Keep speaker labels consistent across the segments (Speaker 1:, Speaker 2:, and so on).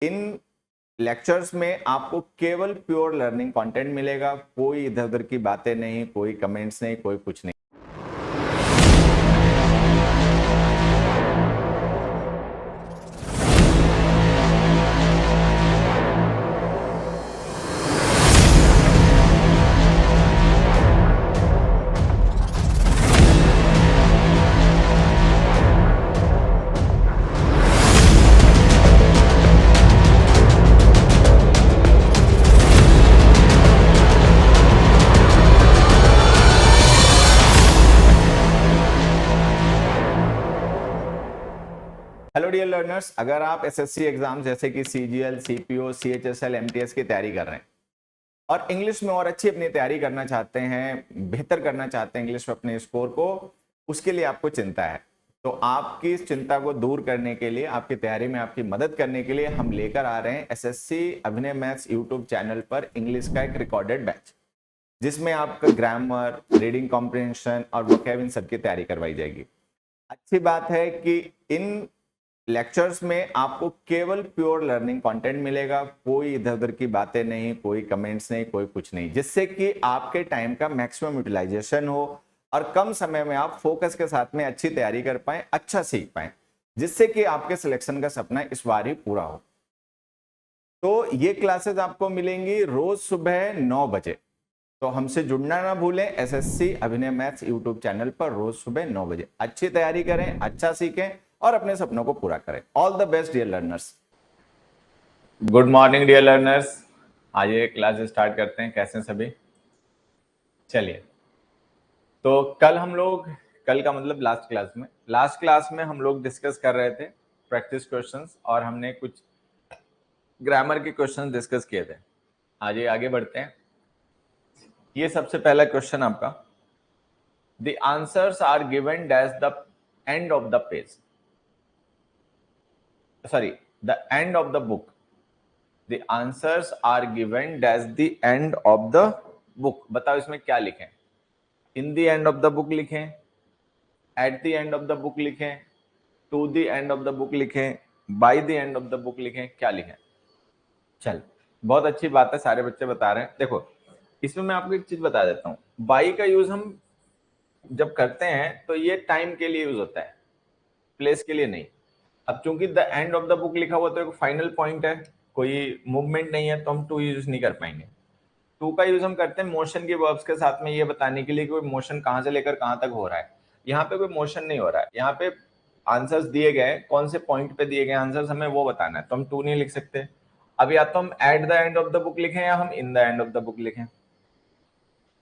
Speaker 1: इन lectures में आपको केवल प्योर लर्निंग कंटेंट मिलेगा, कोई इधर उधर की बातें नहीं, कोई कमेंट्स नहीं, कोई कुछ नहीं। हेलो डियर लर्नर्स, अगर आप एसएससी एग्जाम जैसे कि सीजीएल, सीपीओ, सीएचएसएल, एमटीएस की तैयारी कर रहे हैं और इंग्लिश में और अच्छी अपनी तैयारी करना चाहते हैं, बेहतर करना चाहते हैं इंग्लिश में अपने स्कोर को, उसके लिए आपको चिंता है, तो आपकी इस चिंता को दूर करने के लिए, आपकी तैयारी में आपकी मदद करने के लिए हम लेकर आ रहे हैं एसएससी अभिनय मैथ्स यूट्यूब चैनल पर इंग्लिश का एक रिकॉर्डेड बैच, जिसमें आपका ग्रामर, रीडिंग कॉम्प्रिहेंशन और वोकैब इन सबकी तैयारी करवाई जाएगी। अच्छी बात है कि इन लेक्चर्स में आपको केवल प्योर लर्निंग कंटेंट मिलेगा, कोई इधर उधर की बातें नहीं, कोई कमेंट्स नहीं, कोई कुछ नहीं, जिससे कि आपके टाइम का मैक्सिमम यूटिलाइजेशन हो और कम समय में आप फोकस के साथ में अच्छी तैयारी कर पाए, अच्छा सीख पाए, जिससे कि आपके सिलेक्शन का सपना इस बार ही पूरा हो। तो ये क्लासेस आपको मिलेंगी रोज सुबह 9 बजे। तो हमसे जुड़ना ना भूलें, एसएससी अभिनय मैथ्स यूट्यूब चैनल पर रोज सुबह 9 बजे। अच्छी तैयारी करें, अच्छा सीखें और अपने सपनों को पूरा करें। All the best dear learners. Good morning dear learners, आइए क्लास स्टार्ट करते हैं। कैसे हैं सभी? चलिए, तो कल का मतलब लास्ट क्लास में हम लोग डिस्कस कर रहे थे प्रैक्टिस क्वेश्चंस और हमने कुछ ग्रामर के क्वेश्चंस डिस्कस किए थे। आइए आगे बढ़ते हैं। ये सबसे पहला क्वेश्चन आपका, the answers are given dash the end of the page, sorry, the end of the book. The answers are given as the end of the book. बताओ इसमें क्या लिखें? In the end of the book लिखें, at the end of the book लिखें, to the end of the book लिखें, by the end of the book लिखें, क्या लिखें? चल, बहुत अच्छी बात है, सारे बच्चे बता रहे हैं। देखो, इसमें मैं आपको एक चीज बता देता हूँ। बाई का यूज हम जब करते हैं तो ये टाइम के लिए यूज होता है, प्लेस के लिए नहीं। अब चूंकि the end of the book लिखा हुआ तो एक फाइनल पॉइंट है, कोई मूवमेंट नहीं है, तो हम टू यूज नहीं कर पाएंगे। टू का यूज हम करते हैं मोशन के वर्ब्स के साथ में, ये बताने के लिए कि कोई मोशन कहां से लेकर कहां तक हो रहा है। यहाँ पे कोई मोशन नहीं हो रहा है, यहाँ पे आंसर्स दिए गए, कौन से पॉइंट पे दिए गए आंसर्स हमें वो बताना है, तो हम टू नहीं लिख सकते। अब या तो हम at the end of the book लिखें या हम इन the end of the book लिखें।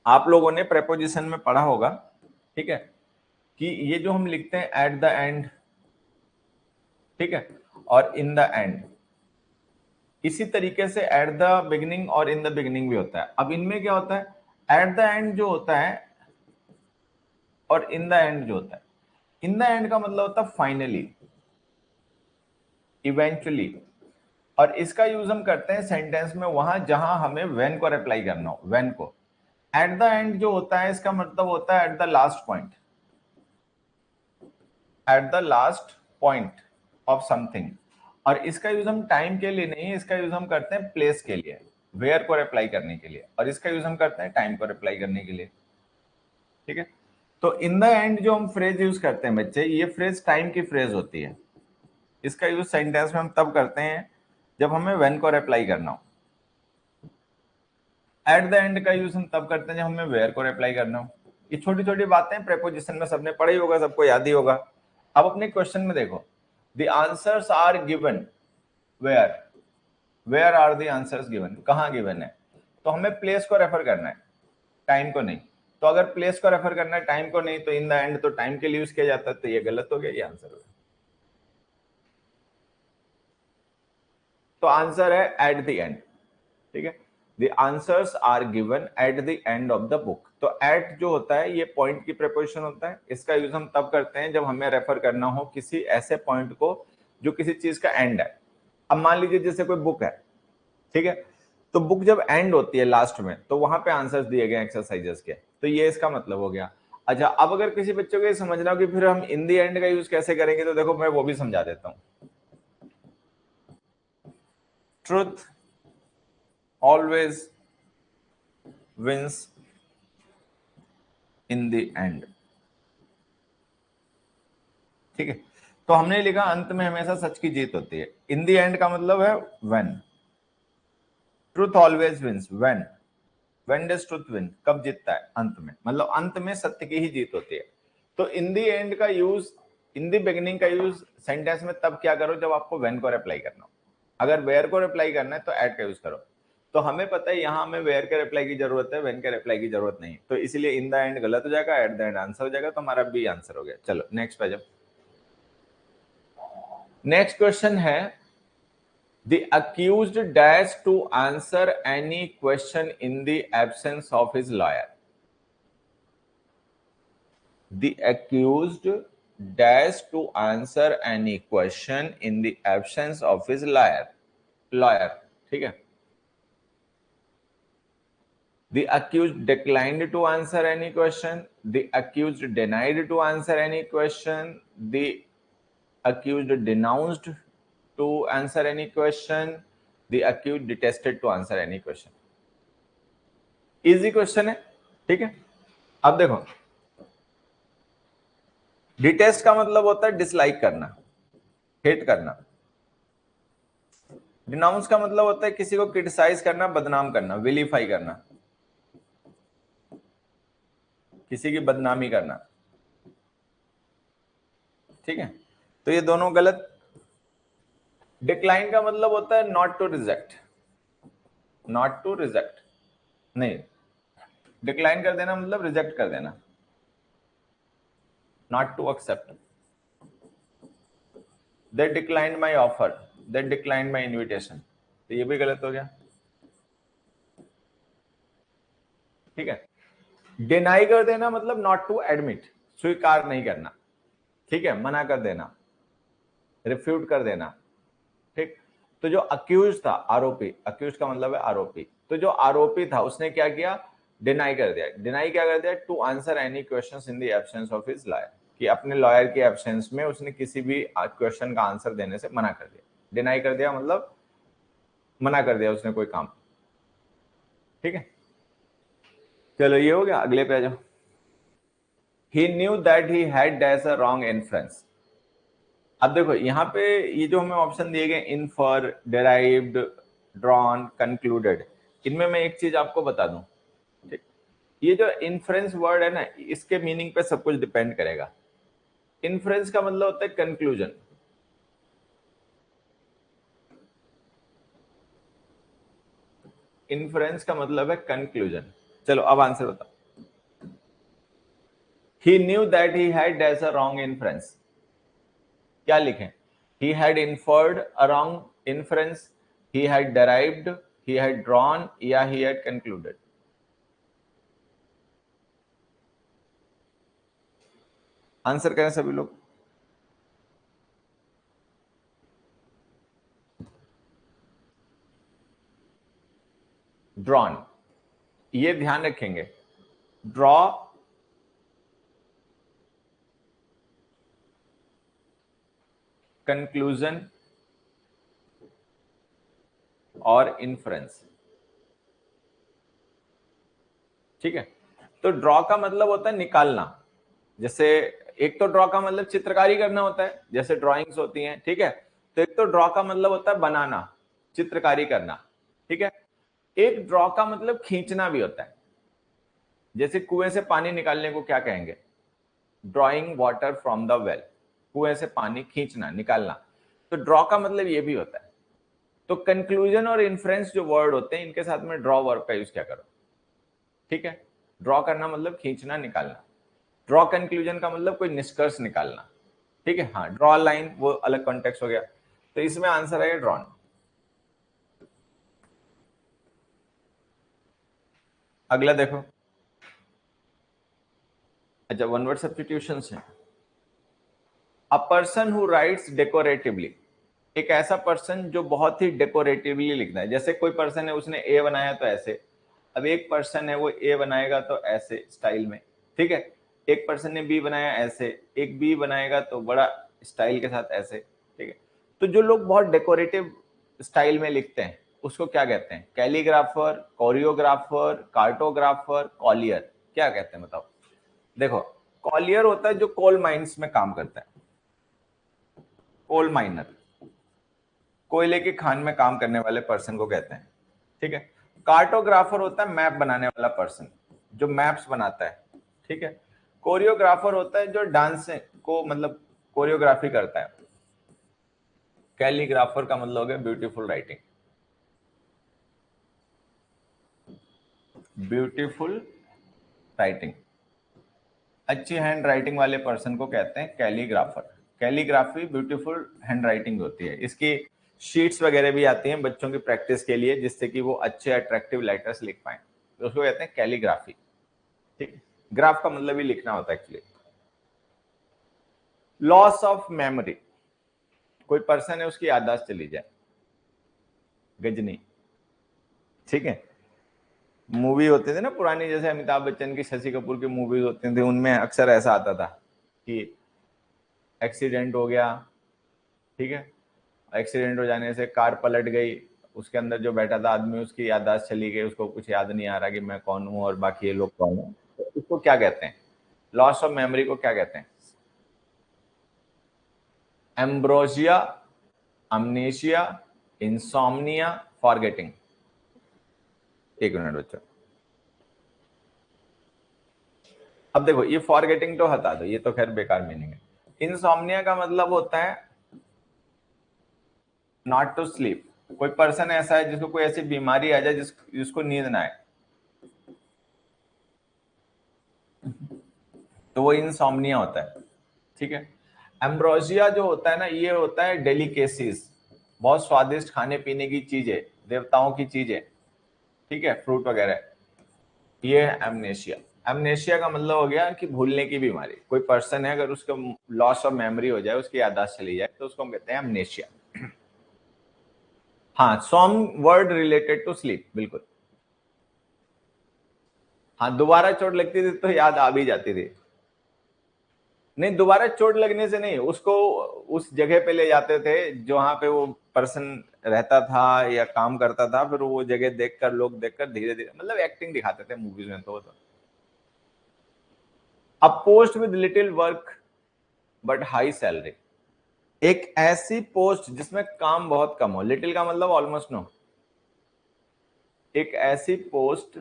Speaker 1: आप लोगों ने प्रेपोजिशन में पढ़ा होगा, ठीक है, कि ये जो हम लिखते हैं एट द एंड, ठीक है, और इन द एंड, इसी तरीके से एट द बिगिनिंग और इन द बिगिनिंग भी होता है। अब इनमें क्या होता है, एट द एंड जो होता है और इन द एंड जो होता है, इन द एंड का मतलब होता है फाइनली, इवेंचुअली, और इसका यूज हम करते हैं सेंटेंस में वहां जहां हमें व्हेन को अप्लाई करना हो, व्हेन को। एट द एंड जो होता है इसका मतलब होता है at the last point, at the last point of something. और इसका यूज हम टाइम के लिए नहीं, इसका यूज हम करते हैं प्लेस के लिए, वेयर को अप्लाई करने के लिए, और इसका यूज हम करते हैं टाइम को अप्लाई करने के लिए, ठीक है। तो इन द एंड जो हम फ्रेज यूज करते हैं बच्चे, ये फ्रेज टाइम की फ्रेज होती है। इसका यूज सेंटेंस में हम तब करते हैं जब हमें व्हेन को अप्लाई करना हो। एट द एंड का यूज हम तब करते हैं जब हमें वेयर को अप्लाई करना हो। ये छोटी छोटी बातें प्रेपोजिशन में सबने पढ़ी होगा, सबको याद ही होगा। अब अपने क्वेश्चन में देखो, the answers are given where, where are the answers given, कहां गिवन है, तो हमें प्लेस को रेफर करना है, टाइम को नहीं। तो अगर प्लेस को रेफर करना है, टाइम को नहीं, तो इन द एंड तो टाइम के लिए यूज किया जाता है, तो ये गलत हो गया, ये आंसर हो गया। तो आंसर है एट द एंड, ठीक है। The answers are given at the end of the book। तो at जो होता है ये पॉइंट की प्रेपोजिशन होता है, इसका यूज हम तब करते हैं जब हमें रेफर करना हो किसी ऐसे पॉइंट को जो किसी चीज का एंड है। अब मान लीजिए जैसे कोई बुक है, ठीक है, तो बुक जब एंड होती है लास्ट में, तो वहां पे आंसर्स दिए गए एक्सरसाइजेस के, तो ये इसका मतलब हो गया। अच्छा, अब अगर किसी बच्चों को ये समझना हो कि फिर हम इन दी एंड का यूज कैसे करेंगे, तो देखो मैं वो भी समझा देता हूं। Truth always wins in the end. ठीक है, तो हमने लिखा अंत में हमेशा सच की जीत होती है। इन द एंड का मतलब है when. Truth always wins when does truth win, कब जीतता है? अंत में, मतलब अंत में सत्य की ही जीत होती है। तो इन द एंड का यूज, इन द बिगिनिंग का यूज सेंटेंस में तब क्या करो जब आपको व्हेन को रिप्लाई करना हो। अगर वेयर को रिप्लाई करना है तो एट का यूज करो। तो हमें पता है यहां हमें वेयर के रिप्लाई की जरूरत है, व्हेन के रिप्लाई की जरूरत नहीं, तो इसलिए इन द एंड गलत हो जाएगा, एट द एंड आंसर हो जाएगा, तो हमारा बी आंसर हो गया। चलो नेक्स्ट पे जब नेक्स्ट क्वेश्चन है, the accused dash to answer any question in the absence of his lawyer. The accused dash to answer any question in the absence of his lawyer, ठीक है। The accused declined to answer any question, the accused denied to answer any question, the accused denounced to answer any question, the accused detested to answer any question। Easy question है, ठीक है। अब देखो, detest का मतलब होता है dislike करना, हेट करना। डिनाउंस का मतलब होता है किसी को क्रिटिसाइज करना, बदनाम करना, विलीफाई करना, किसी की बदनामी करना, ठीक है। तो ये दोनों गलत। डिक्लाइन का मतलब होता है not to reject, not to reject नहीं, डिक्लाइन कर देना मतलब रिजेक्ट कर देना, not to accept. They declined my offer, they declined my invitation, तो ये भी गलत हो गया, ठीक है। डिनाई कर देना मतलब नॉट टू एडमिट, स्वीकार नहीं करना, ठीक है, मना कर देना, रिफ्यूट कर देना, ठीक। तो जो अक्यूज था, आरोपी, अक्यूज का मतलब है आरोपी, तो जो आरोपी था उसने क्या किया? डिनाई कर दिया। डिनाई क्या कर दिया? To answer any questions in the absence of his lawyer, कि अपने लॉयर के एब्सेंस में उसने किसी भी क्वेश्चन का आंसर देने से मना कर दिया। डिनाई कर दिया मतलब मना कर दिया उसने कोई काम, ठीक है। चलो ये हो गया, अगले पे आ जाओ। He knew that he had dash a wrong inference. अब देखो यहाँ पे ये जो हमें ऑप्शन दिए गए, इनफर, डेराइव्ड, ड्रॉन, कंक्लूडेड, इनमें मैं एक चीज आपको बता दूं, ठीक। ये जो इन्फ्रेंस वर्ड है ना, इसके मीनिंग पे सब कुछ डिपेंड करेगा। इन्फ्रेंस का मतलब होता है कंक्लूजन, इन्फ्रेंस का मतलब है कंक्लूजन। चलो अब आंसर बताओ। He knew that he had dash a wrong inference, क्या लिखें? he had inferred a wrong inference, he had derived, he had drawn, या he had concluded? आंसर करें सभी लोग। ड्रॉन, ये ध्यान रखेंगे, ड्रॉ कंक्लूजन और इन्फ्रेंस, ठीक है। तो ड्रॉ का मतलब होता है निकालना, जैसे एक तो ड्रॉ का मतलब चित्रकारी करना होता है, जैसे ड्राइंग्स होती हैं, ठीक है। तो एक तो ड्रॉ का मतलब होता है बनाना, चित्रकारी करना, ठीक है। एक ड्रॉ का मतलब खींचना भी होता है, जैसे कुएं से पानी निकालने को क्या कहेंगे? Drawing water from the well, कुएं से पानी खींचना, निकालना। तो ड्रॉ का मतलब ये भी होता है। तो कंक्लूजन और इन्फ्रेंस जो वर्ड होते हैं, इनके साथ में ड्रॉ वर्ब का यूज क्या करो, ठीक है। ड्रॉ करना मतलब खींचना, निकालना। ड्रॉ कंक्लूजन का मतलब कोई निष्कर्ष निकालना, ठीक है। हाँ, ड्रॉ लाइन वो अलग कॉन्टेक्स्ट हो गया। तो इसमें आंसर है ड्रॉन। अगला देखो, अच्छा, वन वर्ड सब्स्टिट्यूशन है। अ पर्सन हु राइट्स डेकोरेटिवली, एक ऐसा पर्सन जो बहुत ही डेकोरेटिवली लिखता है। जैसे कोई पर्सन है, उसने ए बनाया तो ऐसे, अब एक पर्सन है वो ए बनाएगा तो ऐसे स्टाइल में, ठीक है। एक पर्सन ने बी बनाया ऐसे, एक बी बनाएगा तो बड़ा स्टाइल के साथ ऐसे, ठीक है। तो जो लोग बहुत डेकोरेटिव स्टाइल में लिखते हैं, उसको क्या कहते हैं? कैलीग्राफर, कोरियोग्राफर, कार्टोग्राफर, कॉलियर, क्या कहते हैं बताओ? देखो, कॉलियर होता है जो कोल माइंस में काम करता है, कोल माइनर, कोयले की खान में काम करने वाले पर्सन को कहते हैं, ठीक है। कार्टोग्राफर होता है मैप बनाने वाला पर्सन, जो मैप्स बनाता है, ठीक है। कोरियोग्राफर होता है जो डांस को मतलब कोरियोग्राफी करता है। कैलीग्राफर का मतलब हो गया ब्यूटीफुल राइटिंग, ब्यूटीफुल राइटिंग, अच्छी हैंड राइटिंग वाले पर्सन को कहते हैं calligrapher. Calligraphy beautiful hand writing होती है। इसकी शीट्स वगैरह भी आती हैं बच्चों की प्रैक्टिस के लिए, जिससे कि वो अच्छे अट्रैक्टिव लेटर्स लिख पाए, तो उसको कहते हैं कैलीग्राफी, ठीक है। ग्राफ का मतलब ही लिखना होता है एक्चुअली। लॉस ऑफ मेमोरी, कोई पर्सन है उसकी याददाश्त चली जाए, गजनी, ठीक है। मूवी होते थे ना पुरानी, जैसे अमिताभ बच्चन की, शशि कपूर की मूवीज होती थी, उनमें अक्सर ऐसा आता था कि एक्सीडेंट हो गया, ठीक है, एक्सीडेंट हो जाने से कार पलट गई, उसके अंदर जो बैठा था आदमी उसकी याददाश्त चली गई, उसको कुछ याद नहीं आ रहा कि मैं कौन हूं और बाकी ये लोग कौन है, तो इसको क्या कहते हैं? लॉस ऑफ मेमोरी को क्या कहते हैं? Ambrosia, amnesia, insomnia, forgetting. एक मिनट बच्चों, अब देखो ये फॉरगेटिंग तो हटा दो, ये तो खैर बेकार मीनिंग है। इंसोम्निया का मतलब होता है नॉट टू स्लीप। कोई पर्सन ऐसा है जिसको कोई ऐसी बीमारी आ जाए जिसको नींद ना आए, तो वो इंसोम्निया होता है, ठीक है। एम्ब्रोसिया जो होता है ना, ये होता है डेलिकेसीज, बहुत स्वादिष्ट खाने पीने की चीजें, देवताओं की चीजें, ठीक है, फ्रूट वगैरह, ये है एमनेशिया। एमनेशिया का मतलब हो गया कि भूलने की बीमारी। कोई पर्सन है अगर उसको लॉस ऑफ मेमोरी हो जाए, उसकी याददाश्त चली जाए, तो उसको हम कहते हैं एमनेशिया। हाँ, सॉम वर्ड रिलेटेड टू स्लीप, बिल्कुल। हाँ, दोबारा चोट लगती थी तो याद आ भी जाती थी। नहीं, दोबारा चोट लगने से नहीं, उसको उस जगह पे ले जाते थे जहां पे वो पर्सन रहता था या काम करता था, फिर वो जगह देखकर, लोग देखकर धीरे धीरे, मतलब एक्टिंग दिखाते थे मूवीज में, तो अ post with little work but high salary, एक ऐसी पोस्ट जिसमें काम बहुत कम हो, लिटिल का मतलब ऑलमोस्ट नो, एक ऐसी पोस्ट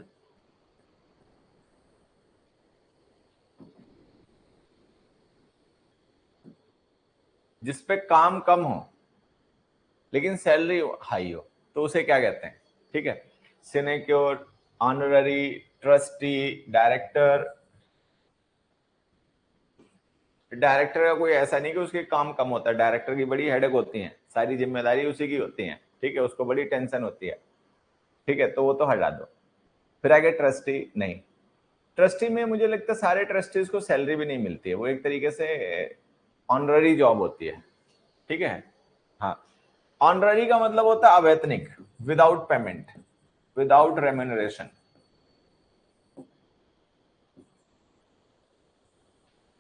Speaker 1: जिसपे काम कम हो लेकिन सैलरी हाई हो, तो उसे क्या कहते हैं? ठीक है, sinecure, honorary, trustee, director. Director का कोई ऐसा नहीं कि उसके काम कम होता है, डायरेक्टर की बड़ी हेडेक होती है, सारी जिम्मेदारी उसी की होती है, ठीक है, उसको बड़ी टेंशन होती है, ठीक है, तो वो तो हटा दो। फिर आगे ट्रस्टी, नहीं, ट्रस्टी में मुझे लगता है सारे ट्रस्टीज को सैलरी भी नहीं मिलती है, वो एक तरीके से ऑनररी जॉब होती है, ठीक है। हाँ, ऑनररी का मतलब होता है अवैतनिक, विदाउट पेमेंट, विदाउट रेम्यूनरेशन।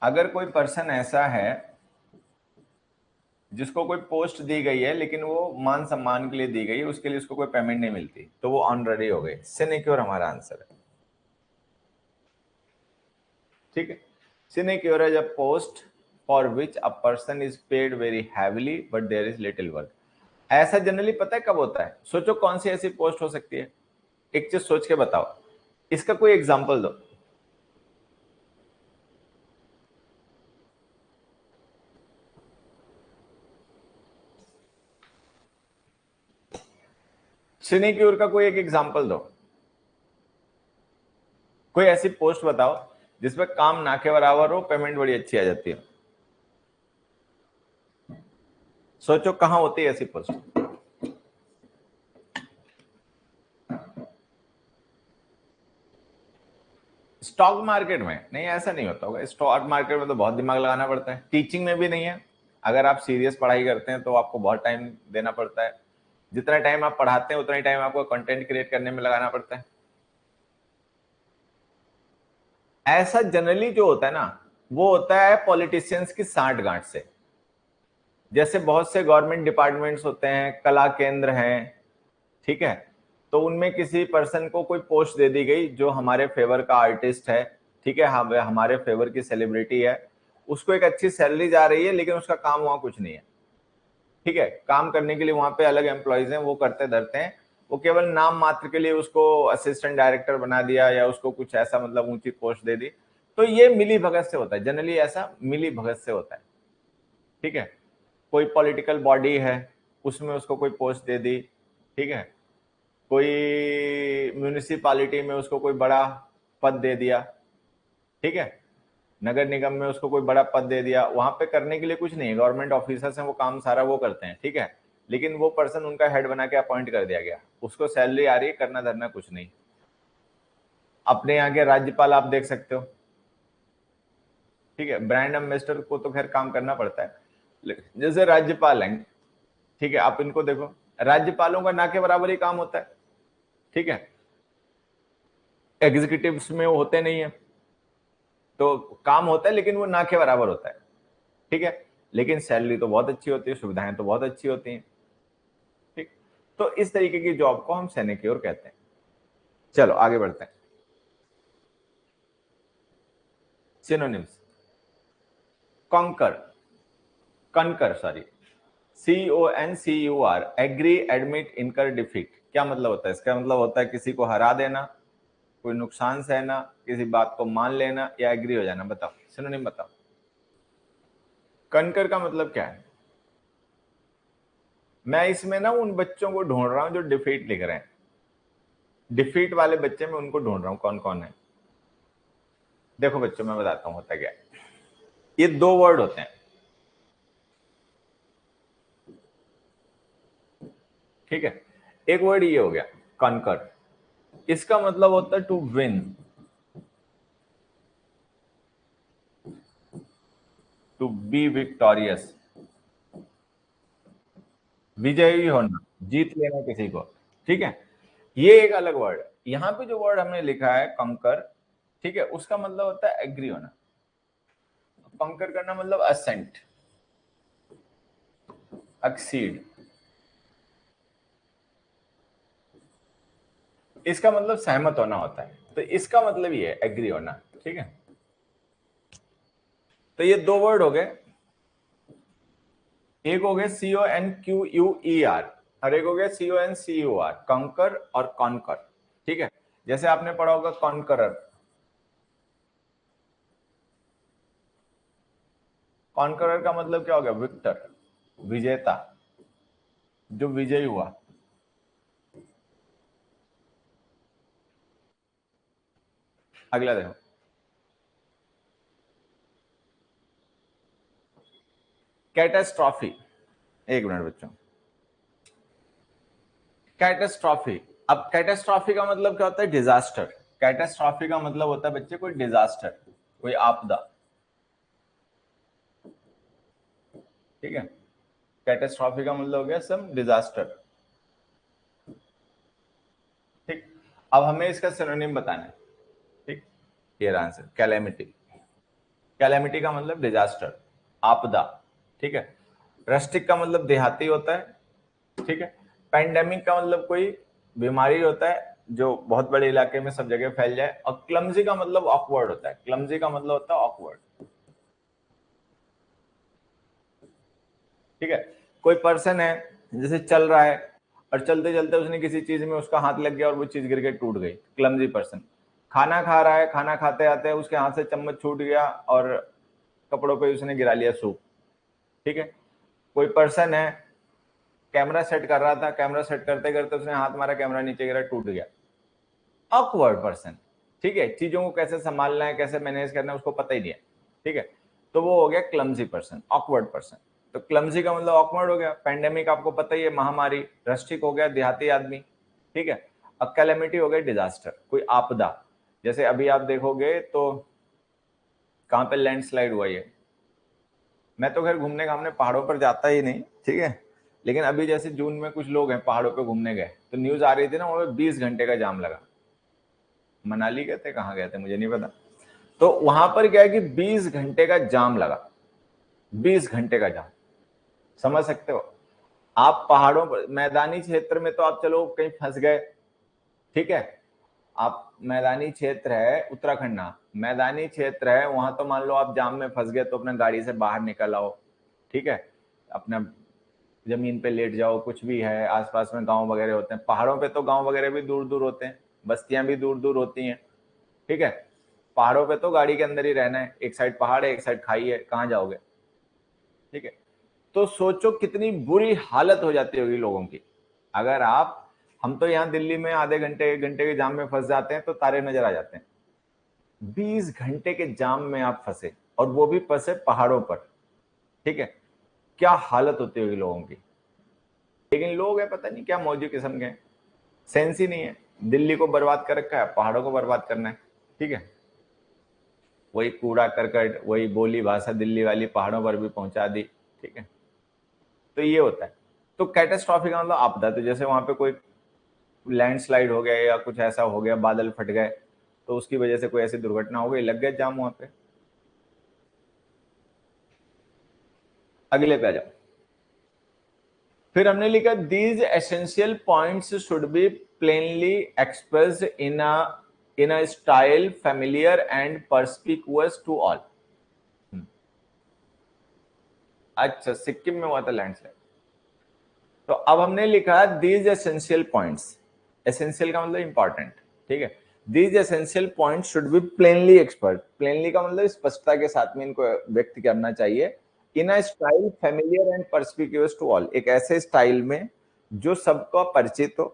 Speaker 1: अगर कोई पर्सन ऐसा है जिसको कोई पोस्ट दी गई है लेकिन वो मान सम्मान के लिए दी गई है, उसके लिए उसको कोई पेमेंट नहीं मिलती, तो वो ऑनररी हो गई। सिनेक्योर हमारा आंसर है, ठीक है। Sinecure is a post for which a person is paid very heavily but there is little work. ऐसा जनरली पता है कब होता है? सोचो कौन सी ऐसी पोस्ट हो सकती है, एक चीज सोच के बताओ, इसका कोई एग्जांपल दो। सिनेक्योर का कोई एक एग्जांपल दो, कोई ऐसी पोस्ट बताओ जिसमें काम ना के बराबर हो, पेमेंट बड़ी अच्छी आ जाती है। सोचो कहां होती है ऐसी पोस्ट? स्टॉक मार्केट में नहीं, ऐसा नहीं होता होगा। स्टॉक मार्केट में तो बहुत दिमाग लगाना पड़ता है, टीचिंग में भी नहीं है। अगर आप सीरियस पढ़ाई करते हैं तो आपको बहुत टाइम देना पड़ता है, जितना टाइम आप पढ़ाते हैं उतना ही टाइम आपको कंटेंट क्रिएट करने में लगाना पड़ता है। ऐसा जनरली जो होता है ना, वो होता है पॉलिटिशियंस की साठ गांठ से। जैसे बहुत से गवर्नमेंट डिपार्टमेंट्स होते हैं, कला केंद्र हैं, ठीक है, तो उनमें किसी पर्सन को कोई पोस्ट दे दी गई जो हमारे फेवर का आर्टिस्ट है, ठीक है, हमारे फेवर की सेलिब्रिटी है, उसको एक अच्छी सैलरी जा रही है, लेकिन उसका काम वहां कुछ नहीं है, ठीक है, काम करने के लिए वहां पे अलग एम्प्लॉयज हैं, वो करते धरते हैं, वो केवल नाम मात्र के लिए उसको असिस्टेंट डायरेक्टर बना दिया या उसको कुछ ऐसा मतलब ऊंची पोस्ट दे दी। तो ये मिली भगत से होता है, जनरली ऐसा मिली भगत से होता है, ठीक है। कोई पॉलिटिकल बॉडी है, उसमें उसको कोई पोस्ट दे दी, ठीक है, कोई म्यूनिसिपालिटी में उसको कोई बड़ा पद दे दिया, ठीक है, नगर निगम में उसको कोई बड़ा पद दे दिया, वहां पे करने के लिए कुछ नहीं है, गवर्नमेंट ऑफिसर्स हैं, वो काम सारा वो करते हैं, ठीक है, लेकिन वो पर्सन उनका हेड बना के अपॉइंट कर दिया गया, उसको सैलरी आ रही है, करना धरना कुछ नहीं। अपने यहाँ के राज्यपाल आप देख सकते हो, ठीक है, ब्रांड एम्बेसडर को तो खैर काम करना पड़ता है, जैसे राज्यपाल हैं, ठीक है, आप इनको देखो, राज्यपालों का ना के बराबर ही काम होता है, ठीक है, एग्जीक्यूटिव्स में वो होते नहीं है, तो काम होता है लेकिन वो ना के बराबर होता है, ठीक है, लेकिन सैलरी तो बहुत अच्छी होती है, सुविधाएं तो बहुत अच्छी होती हैं, ठीक। तो इस तरीके की जॉब को हम सिनेक्योर कहते हैं। चलो आगे बढ़ते हैं। Synonyms, concur, concur, sorry, CONCUR, agree, admit, incur, defeat. क्या मतलब होता है इसका? मतलब होता है किसी को हरा देना, कोई नुकसान सहना, किसी बात को मान लेना या एग्री हो जाना। बताओ सिनोनिम बताओ। कनकर का मतलब क्या है? मैं इसमें ना उन बच्चों को ढूंढ रहा हूं जो डिफीट लिख रहे हैं, डिफीट वाले बच्चे मैं उनको ढूंढ रहा हूं, कौन कौन है। देखो बच्चों मैं बताता हूं होता क्या है। ये दो वर्ड होते हैं, ठीक है, एक वर्ड ये हो गया कनकर, इसका मतलब होता है to win, to be victorious, विजयी होना, जीत लेना किसी को, ठीक है, ये एक अलग वर्ड है। यहां पे जो वर्ड हमने लिखा है कंकर, ठीक है, उसका मतलब होता है एग्री होना। कंकर करना मतलब असेंट, एक्सीड, इसका मतलब सहमत होना होता है, तो इसका मतलब ये है एग्री होना, ठीक है। तो ये दो वर्ड हो गए, एक हो गया CONQUER और एक हो गया CONCUR, कंकर और कॉन्कर, ठीक है। जैसे आपने पढ़ा होगा कॉन्करर, कॉन्करर का मतलब क्या हो गया? विक्टर, विजेता, जो विजयी हुआ। अगला देखो, कैटास्ट्रॉफी। एक मिनट बच्चों, कैटास्ट्रॉफी, अब कैटास्ट्रॉफी का मतलब क्या होता है? डिजास्टर। कैटास्ट्रॉफी का मतलब होता है बच्चे कोई डिजास्टर, कोई आपदा, ठीक है। कैटास्ट्रॉफी का मतलब हो गया सम डिजास्टर, ठीक। अब हमें इसका सिनोनिम बताना है, ठीक। Clear answer, calamity. कैलेमिटी का मतलब डिजास्टर, आपदा, ठीक है। रस्टिक का मतलब देहाती होता है, ठीक है। पैंडेमिक का मतलब कोई बीमारी होता है जो बहुत बड़े इलाके में सब जगह फैल जाए। और क्लमजी का मतलब ऑकवर्ड होता है, क्लमजी का मतलब होता है ऑकवर्ड, ठीक है। कोई पर्सन है जैसे चल रहा है और चलते चलते उसने किसी चीज में उसका हाथ लग गया और वो चीज गिर के टूट गई, क्लमजी पर्सन। खाना खा रहा है, खाना खाते आते उसके हाथ से चम्मच छूट गया और कपड़ों पे उसने गिरा लिया सूप, ठीक है। कोई पर्सन है कैमरा सेट कर रहा था, कैमरा सेट करते करते उसने हाथ मारा, कैमरा नीचे गिरा, टूट गया। ऑकवर्ड पर्सन, ठीक है, चीजों को कैसे संभालना है, कैसे मैनेज करना है उसको पता ही नहीं है, ठीक है। तो वो हो गया क्लमजी पर्सन, ऑकवर्ड पर्सन। तो क्लमजी का मतलब ऑकवर्ड हो गया। पैंडेमिक आपको पता ही है, महामारी। रस्टिक हो गया देहाती आदमी, ठीक है। अब कैलेमिटी हो गई डिजास्टर, कोई आपदा। जैसे अभी आप देखोगे तो कहां पे लैंडस्लाइड हुआ है। मैं तो खैर घूमने घामने पहाड़ों पर जाता ही नहीं, ठीक है, लेकिन अभी जैसे जून में कुछ लोग हैं पहाड़ों पे घूमने गए, तो न्यूज आ रही थी ना, वहां पे 20 घंटे का जाम लगा। मनाली गए थे, कहाँ गए थे मुझे नहीं पता। तो वहां पर क्या है कि 20 घंटे का जाम लगा, 20 घंटे का जाम, समझ सकते हो। आप पहाड़ों पर, मैदानी क्षेत्र में तो आप चलो कहीं फंस गए, ठीक है, आप मैदानी क्षेत्र है उत्तराखंड ना, मैदानी क्षेत्र है वहां तो मान लो आप जाम में फंस गए तो अपना गाड़ी से बाहर निकल आओ, ठीक है, अपना जमीन पे लेट जाओ, कुछ भी है, आसपास में गांव वगैरह होते हैं, पहाड़ों पे तो गांव वगैरह भी दूर दूर होते हैं, बस्तियां भी दूर दूर होती हैं, ठीक है, पहाड़ों पे तो गाड़ी के अंदर ही रहना है, एक साइड पहाड़ है एक साइड खाई है, कहाँ जाओगे, ठीक है। तो सोचो कितनी बुरी हालत हो जाती होगी लोगों की। अगर आप, हम तो यहाँ दिल्ली में आधे घंटे 1 घंटे के जाम में फंस जाते हैं तो तारे नजर आ जाते हैं, 20 घंटे के जाम में आप फंसे, और वो भी फंसे पहाड़ों पर, ठीक है, क्या हालत होती होगी लोगों की। लेकिन लोग है पता नहीं क्या मौजू किस्म के, सेंस ही नहीं है, दिल्ली को बर्बाद कर रखा है, पहाड़ों को बर्बाद करना है, ठीक है, वही कूड़ा करकट, वही बोली भाषा दिल्ली वाली पहाड़ों पर भी पहुंचा दी, ठीक है। तो ये होता है। तो कैटेस्ट्रॉफिक का मतलब आपदा, तो जैसे वहां पे कोई लैंडस्लाइड हो गया या कुछ ऐसा हो गया, बादल फट गए, तो उसकी वजह से कोई ऐसी दुर्घटना हो गई, लग गए जाम वहां पे। अगले पे आ जाओ। फिर हमने लिखा these essential points should be plainly expressed in a style familiar and perspicuous to all. अच्छा, सिक्किम में हुआ था लैंडस्लाइड। तो अब हमने लिखा दीज एसेंशियल पॉइंट्स, एसेंशियल का मतलब इंपॉर्टेंट, ठीक है, these essential points should be plainly expert, plainly का मतलब स्पष्टता के साथ में इनको व्यक्त करना चाहिए, in a style familiar and perspicuous to all, एक ऐसे स्टाइल में जो सबको परिचित हो,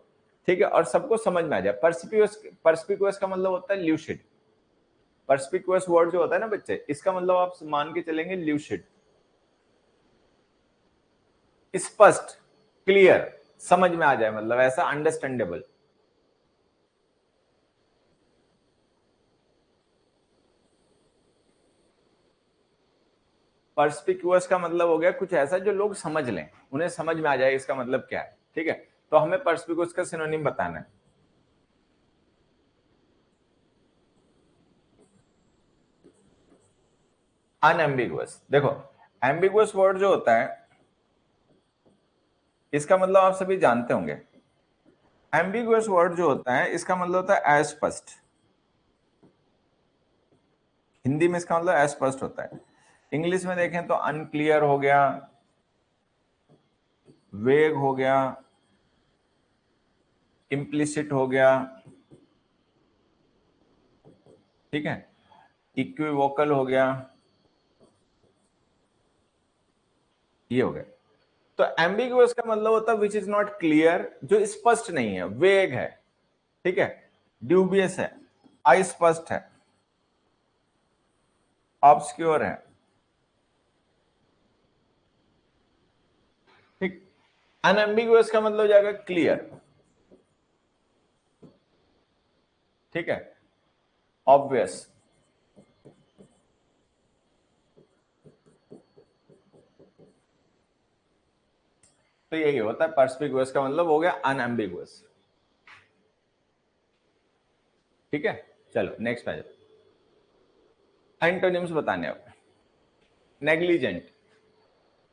Speaker 1: ठीक है, और सबको समझ में आ जाए। परस्पिक्यूअस, परस्पिक्यूअस का मतलब होता है ल्यूसिड, परस्पिक्यूअस वर्ड जो होता है ना बच्चे, इसका मतलब आप मान के चलेंगे ल्यूसिड, स्पष्ट, क्लियर, समझ में आ जाए, मतलब ऐसा अंडरस्टैंडेबल। परस्पिक्यूअस का मतलब हो गया कुछ ऐसा जो लोग समझ लें, उन्हें समझ में आ जाए इसका मतलब क्या है, ठीक है। तो हमें परस्पिक्यूअस का सिनोनिम बताना है। अनएम्बिगुअस, देखो एम्बिगुअस वर्ड जो होता है इसका मतलब आप सभी जानते होंगे। एम्बिगुअस वर्ड जो होता है इसका मतलब होता है अस्पष्ट, हिंदी में इसका मतलब अस्पष्ट होता है। इंग्लिश में देखें तो अनक्लियर हो गया, वेग हो गया, इम्प्लिसिट हो गया, ठीक है, इक्विवोकल हो गया, ये हो गया। तो एम्बिगुअस का मतलब होता है विच इज नॉट क्लियर, जो स्पष्ट नहीं है, वेग है, ठीक है, ड्यूबियस है, अस्पष्ट है, ऑब्सक्योर है, ठीक। अनएम्बिगुअस का मतलब हो जाएगा क्लियर, ठीक है, ऑब्वियस। तो यही होता है, परस्पिकुअस का मतलब हो गया अनएम्बिगुअस, ठीक है। चलो नेक्स्ट पे एंटोनिम्स बताने अब। नेग्लिजेंट,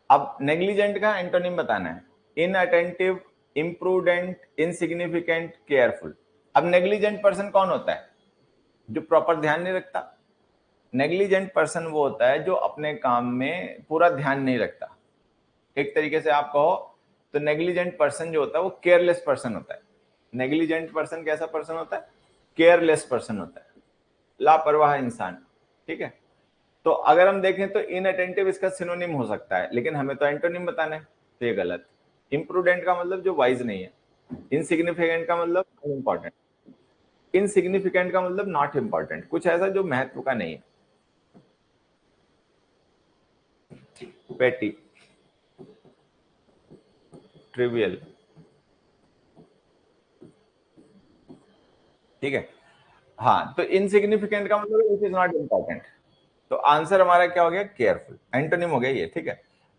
Speaker 1: अब नेग्लिजेंट का एंटोनिम बताना है। Inattentive, imprudent, insignificant, careful. अब नेग्लिजेंट पर्सन कौन होता है? जो प्रॉपर ध्यान नहीं रखता। नेग्लिजेंट पर्सन वो होता है जो अपने काम में पूरा ध्यान नहीं रखता। एक तरीके से आप कहो तो नेग्लिजेंट पर्सन जो होता है वो केयरलेस पर्सन होता है। नेग्लिजेंट पर्सन कैसा पर्सन होता है? केयरलेस पर्सन होता है, लापरवाह इंसान, ठीक है। तो अगर हम देखें तो इनअटेंटिव इसका सिनोनिम हो सकता है, लेकिन हमें तो एंटोनिम बताना है, तो ये गलत। इम्प्रूडेंट का मतलब जो वाइज नहीं है। इनसिग्निफिकेंट का मतलब अनइम्पॉर्टेंट। इनसिग्निफिकेंट का मतलब नॉट इंपॉर्टेंट, कुछ ऐसा जो महत्व का नहीं है। पेटी, ट्रिवियल, ठीक है। हाँ, तो इनसिग्निफिकेंट का मतलब इट इज नॉट इंपॉर्टेंट। तो आंसर हमारा क्या हो गया? केयरफुल। एंटोनिम हो गया ये, ठीक है।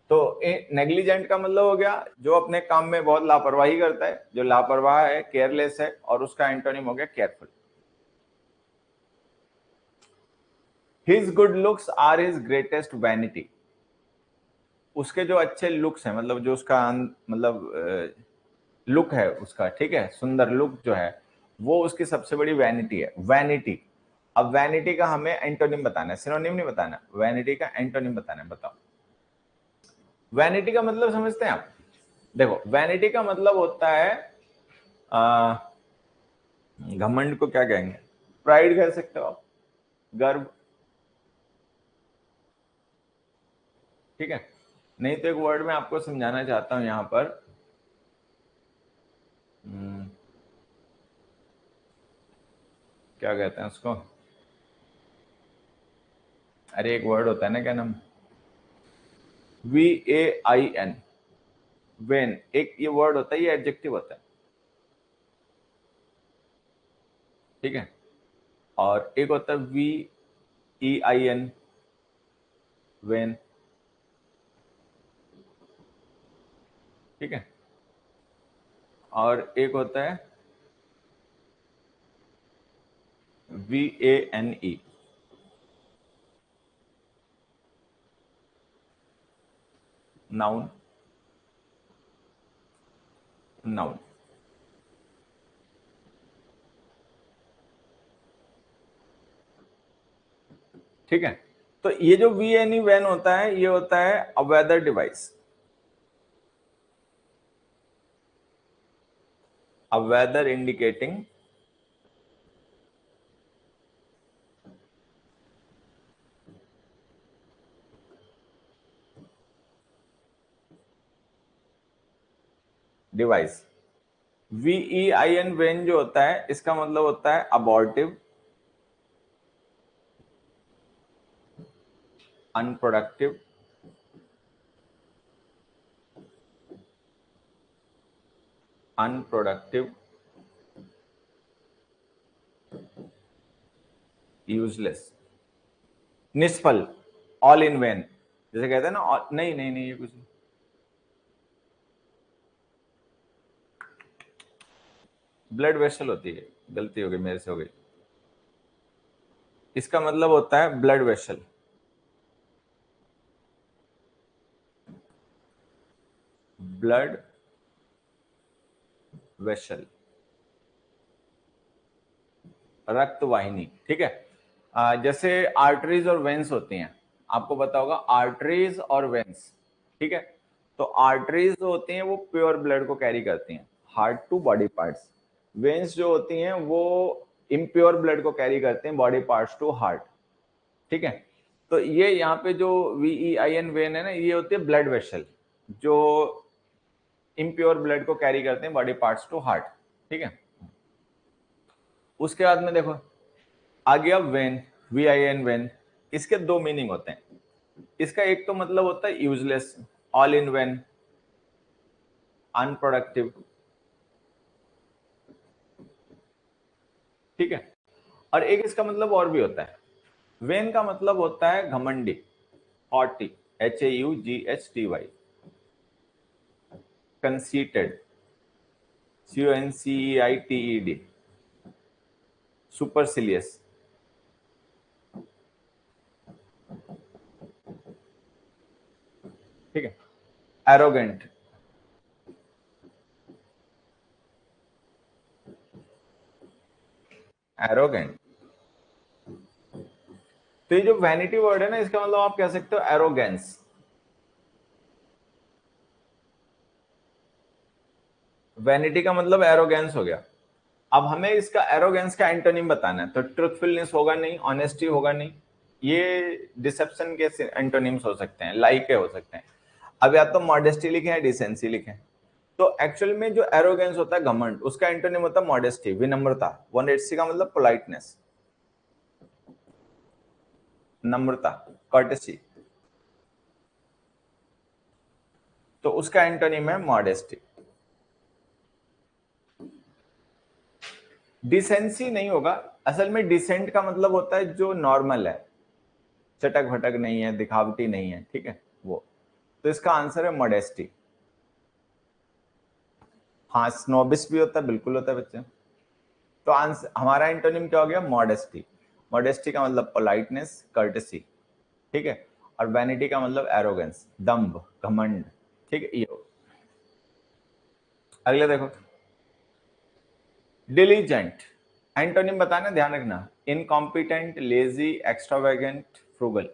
Speaker 1: तो नेग्लिजेंट का मतलब हो गया जो अपने काम में बहुत लापरवाही करता है, जो लापरवाह है, केयरलेस है, और उसका एंटोनिम हो गया careful. His good looks are his greatest vanity. उसके जो अच्छे लुक्स हैं, मतलब जो उसका मतलब लुक है उसका, ठीक है, सुंदर लुक जो है, वो उसकी सबसे बड़ी वैनिटी है, वैनिटी। अब वैनिटी का हमें एंटोनिम बताना है, सिनोनिम नहीं बताना, वैनिटी का एंटोनिम बताना है। बताओ वैनिटी का मतलब समझते हैं आप? देखो वैनिटी का मतलब होता है घमंड को क्या कहेंगे, प्राइड कह सकते हो आप, गर्व, ठीक है। नहीं तो एक वर्ड में आपको समझाना चाहता हूं यहां पर, क्या कहते हैं उसको, अरे एक वर्ड होता है ना, क्या नाम, VAIN, वेन, एक ये वर्ड होता है, ये एडजेक्टिव होता है, ठीक है। और एक होता है VEIN, वेन, ठीक है। और एक होता है VANE, नाउन, नाउन, ठीक है। तो ये जो VNE वैन होता है, ये होता है a weather device, a weather indicating device. VEIN vain जो होता है, इसका मतलब होता है अबॉर्टिव, अनप्रोडक्टिव, अनप्रोडक्टिव, यूजलेस, निष्फल, ऑल इन वेन, जैसे कहते हैं ना नहीं नहीं नहीं, ये कुछ नहीं, ब्लड वेसल होती है, गलती हो गई मेरे से, हो गई। इसका मतलब होता है ब्लड वेसल, ब्लड वेसल, रक्त वाहिनी, ठीक है। जैसे आर्टरीज और वेंस होती हैं, आपको पता होगा आर्टरीज और वेंस, ठीक है। तो आर्टरीज जो होती हैं वो प्योर ब्लड को कैरी करती हैं, heart to body parts. Veins जो होती हैं वो इम्प्योर ब्लड को कैरी करते हैं, बॉडी पार्ट्स टू हार्ट, ठीक है। तो ये यहाँ पे जो VEIN वेन है ना, ये होती है ब्लड वेसल, जो इम्प्योर ब्लड को कैरी करते हैं बॉडी पार्ट्स टू हार्ट, ठीक है। उसके बाद में देखो आ गया वेन, VIN वेन। इसके दो मीनिंग होते हैं। इसका एक तो मतलब होता है useless, all in when, unproductive, ठीक है। और एक इसका मतलब और भी होता है, वेन का मतलब होता है घमंडी, हॉटी, HAUGHTY, कंसीटेड, CONCEITED, सुपरसिलियस, ठीक है, एरोगेंट, एरोगेंट। तो ये जो वैनिटी वर्ड है ना, इसका मतलब आप कह सकते हो एरोगेंस। वैनिटी का मतलब एरोगेंस हो गया। अब हमें इसका एरोगेंस का एंटोनिम बताना है, तो ट्रुथफुलनेस होगा नहीं, ऑनेस्टी होगा नहीं, ये डिसेप्शन के एंटोनिम्स हो सकते हैं, लाइक के हो सकते हैं। अब या तो मॉडेस्टी लिखे या डिसेंसी लिखे। तो एक्चुअल में जो एरोगेंस होता है, घमंड, उसका एंटोनिम होता है मॉडेस्टी, विनम्रता। 180 का मतलब पोलाइटनेस, नम्रता, कर्टेसी। तो उसका एंटोनिम है मॉडेस्टी। डिसेंसी नहीं होगा, असल में डिसेंट का मतलब होता है जो नॉर्मल है, चटक भटक नहीं है, दिखावटी नहीं है, ठीक है वो। तो इसका आंसर है मॉडेस्टी। हाँ स्नोबिस भी होता है, बिल्कुल होता है बच्चे। तो आंसर हमारा एंटोनिम क्या हो गया, मॉडेस्टी। मॉडेस्टी का मतलब पोलाइटनेस, कर्टेसी, ठीक है। और वैनिटी का मतलब एरोगेंस, दम्भ, घमंड, ठीक है, ये हो। अगले देखो, डिलीजेंट, एंटोनिम बताना, ध्यान रखना, incompetent, lazy, extravagant, frugal.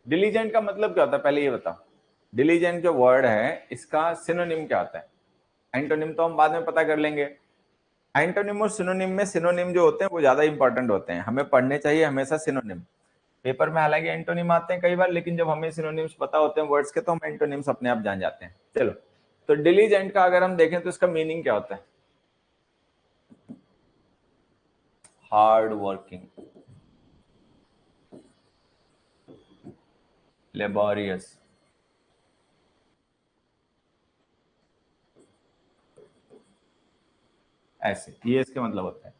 Speaker 1: Diligent का मतलब क्या होता है, पहले ये बताओ। डिलीजेंट जो वर्ड है इसका सिनोनिम क्या होता है? एंटोनिम तो हम बाद में पता कर लेंगे। एंटोनिम और सिनोनिम में, सिनोनिम जो होते हैं वो ज्यादा इंपॉर्टेंट होते हैं, हमें पढ़ने चाहिए हमेशा सिनोनिम। पेपर में हालांकि एंटोनिम आते हैं कई बार, लेकिन जब हमें सिनोनिम्स पता होते हैं वर्ड्स के तो हम एंटोनिम्स अपने आप जान जाते हैं। चलो, तो डिलीजेंट का अगर हम देखें तो इसका मीनिंग क्या होता है? हार्ड वर्किंग, लेबोरियस, ऐसे, ये इसके मतलब होता है।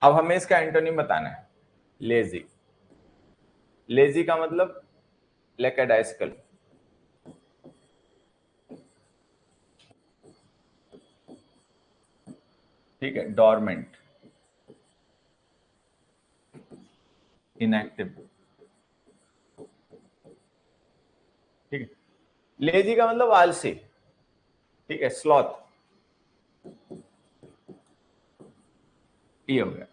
Speaker 1: अब हमें इसका एंटोनिम बताना है, लेजी। लेजी का मतलब लेकेडाइस्कल, ठीक है, डोरमेंट, इनएक्टिव, ठीक है। लेजी का मतलब आलसी, ठीक है, स्लॉथ, ये हो गया।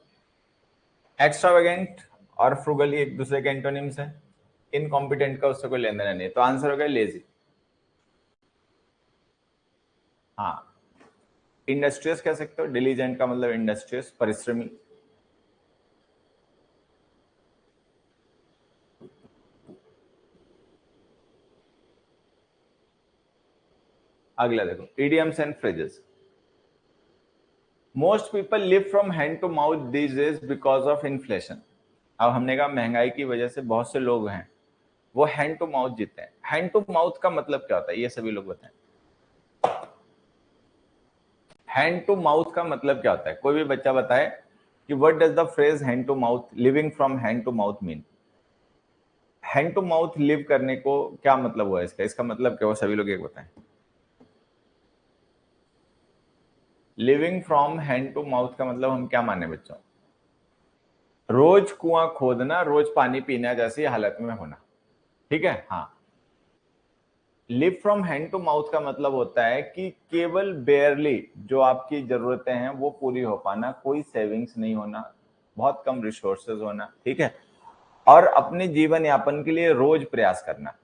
Speaker 1: एक्स्ट्रावेगेंट और फ्रुगल एक दूसरे के एंटोनिम्स है। इनकॉम्पिटेंट का उससे कोई लेन देन नहीं, तो आंसर हो गया लेजी। हाँ, इंडस्ट्रियस कह सकते हो, डिलीजेंट का मतलब इंडस्ट्रियस, परिश्रमी। अगला देखो, idioms and phrases. Most people live from hand to mouth these days because of inflation. अब हमने कहा महंगाई की वजह से बहुत से लोग हैं वो हैंड टू माउथ जीते हैं। हैंड टू माउथ का मतलब क्या होता है, ये सभी लोग बताएं। हैंड टू माउथ का मतलब क्या होता है, कोई भी बच्चा बताए कि what does the phrase hand to mouth, living from hand to mouth mean? Hand to mouth live करने को क्या मतलब हुआ इसका, इसका मतलब क्या हुआ, सभी लोग एक बताएं। Living from hand to mouth का मतलब हम क्या माने बच्चों? रोज कुआं खोदना, रोज पानी पीना जैसी हालत में होना, ठीक है। हाँ, live from hand to mouth का मतलब होता है कि केवल बेयरली जो आपकी जरूरतें हैं वो पूरी हो पाना, कोई सेविंग्स नहीं होना, बहुत कम रिसोर्सेज होना, ठीक है, और अपने जीवन यापन के लिए रोज प्रयास करना,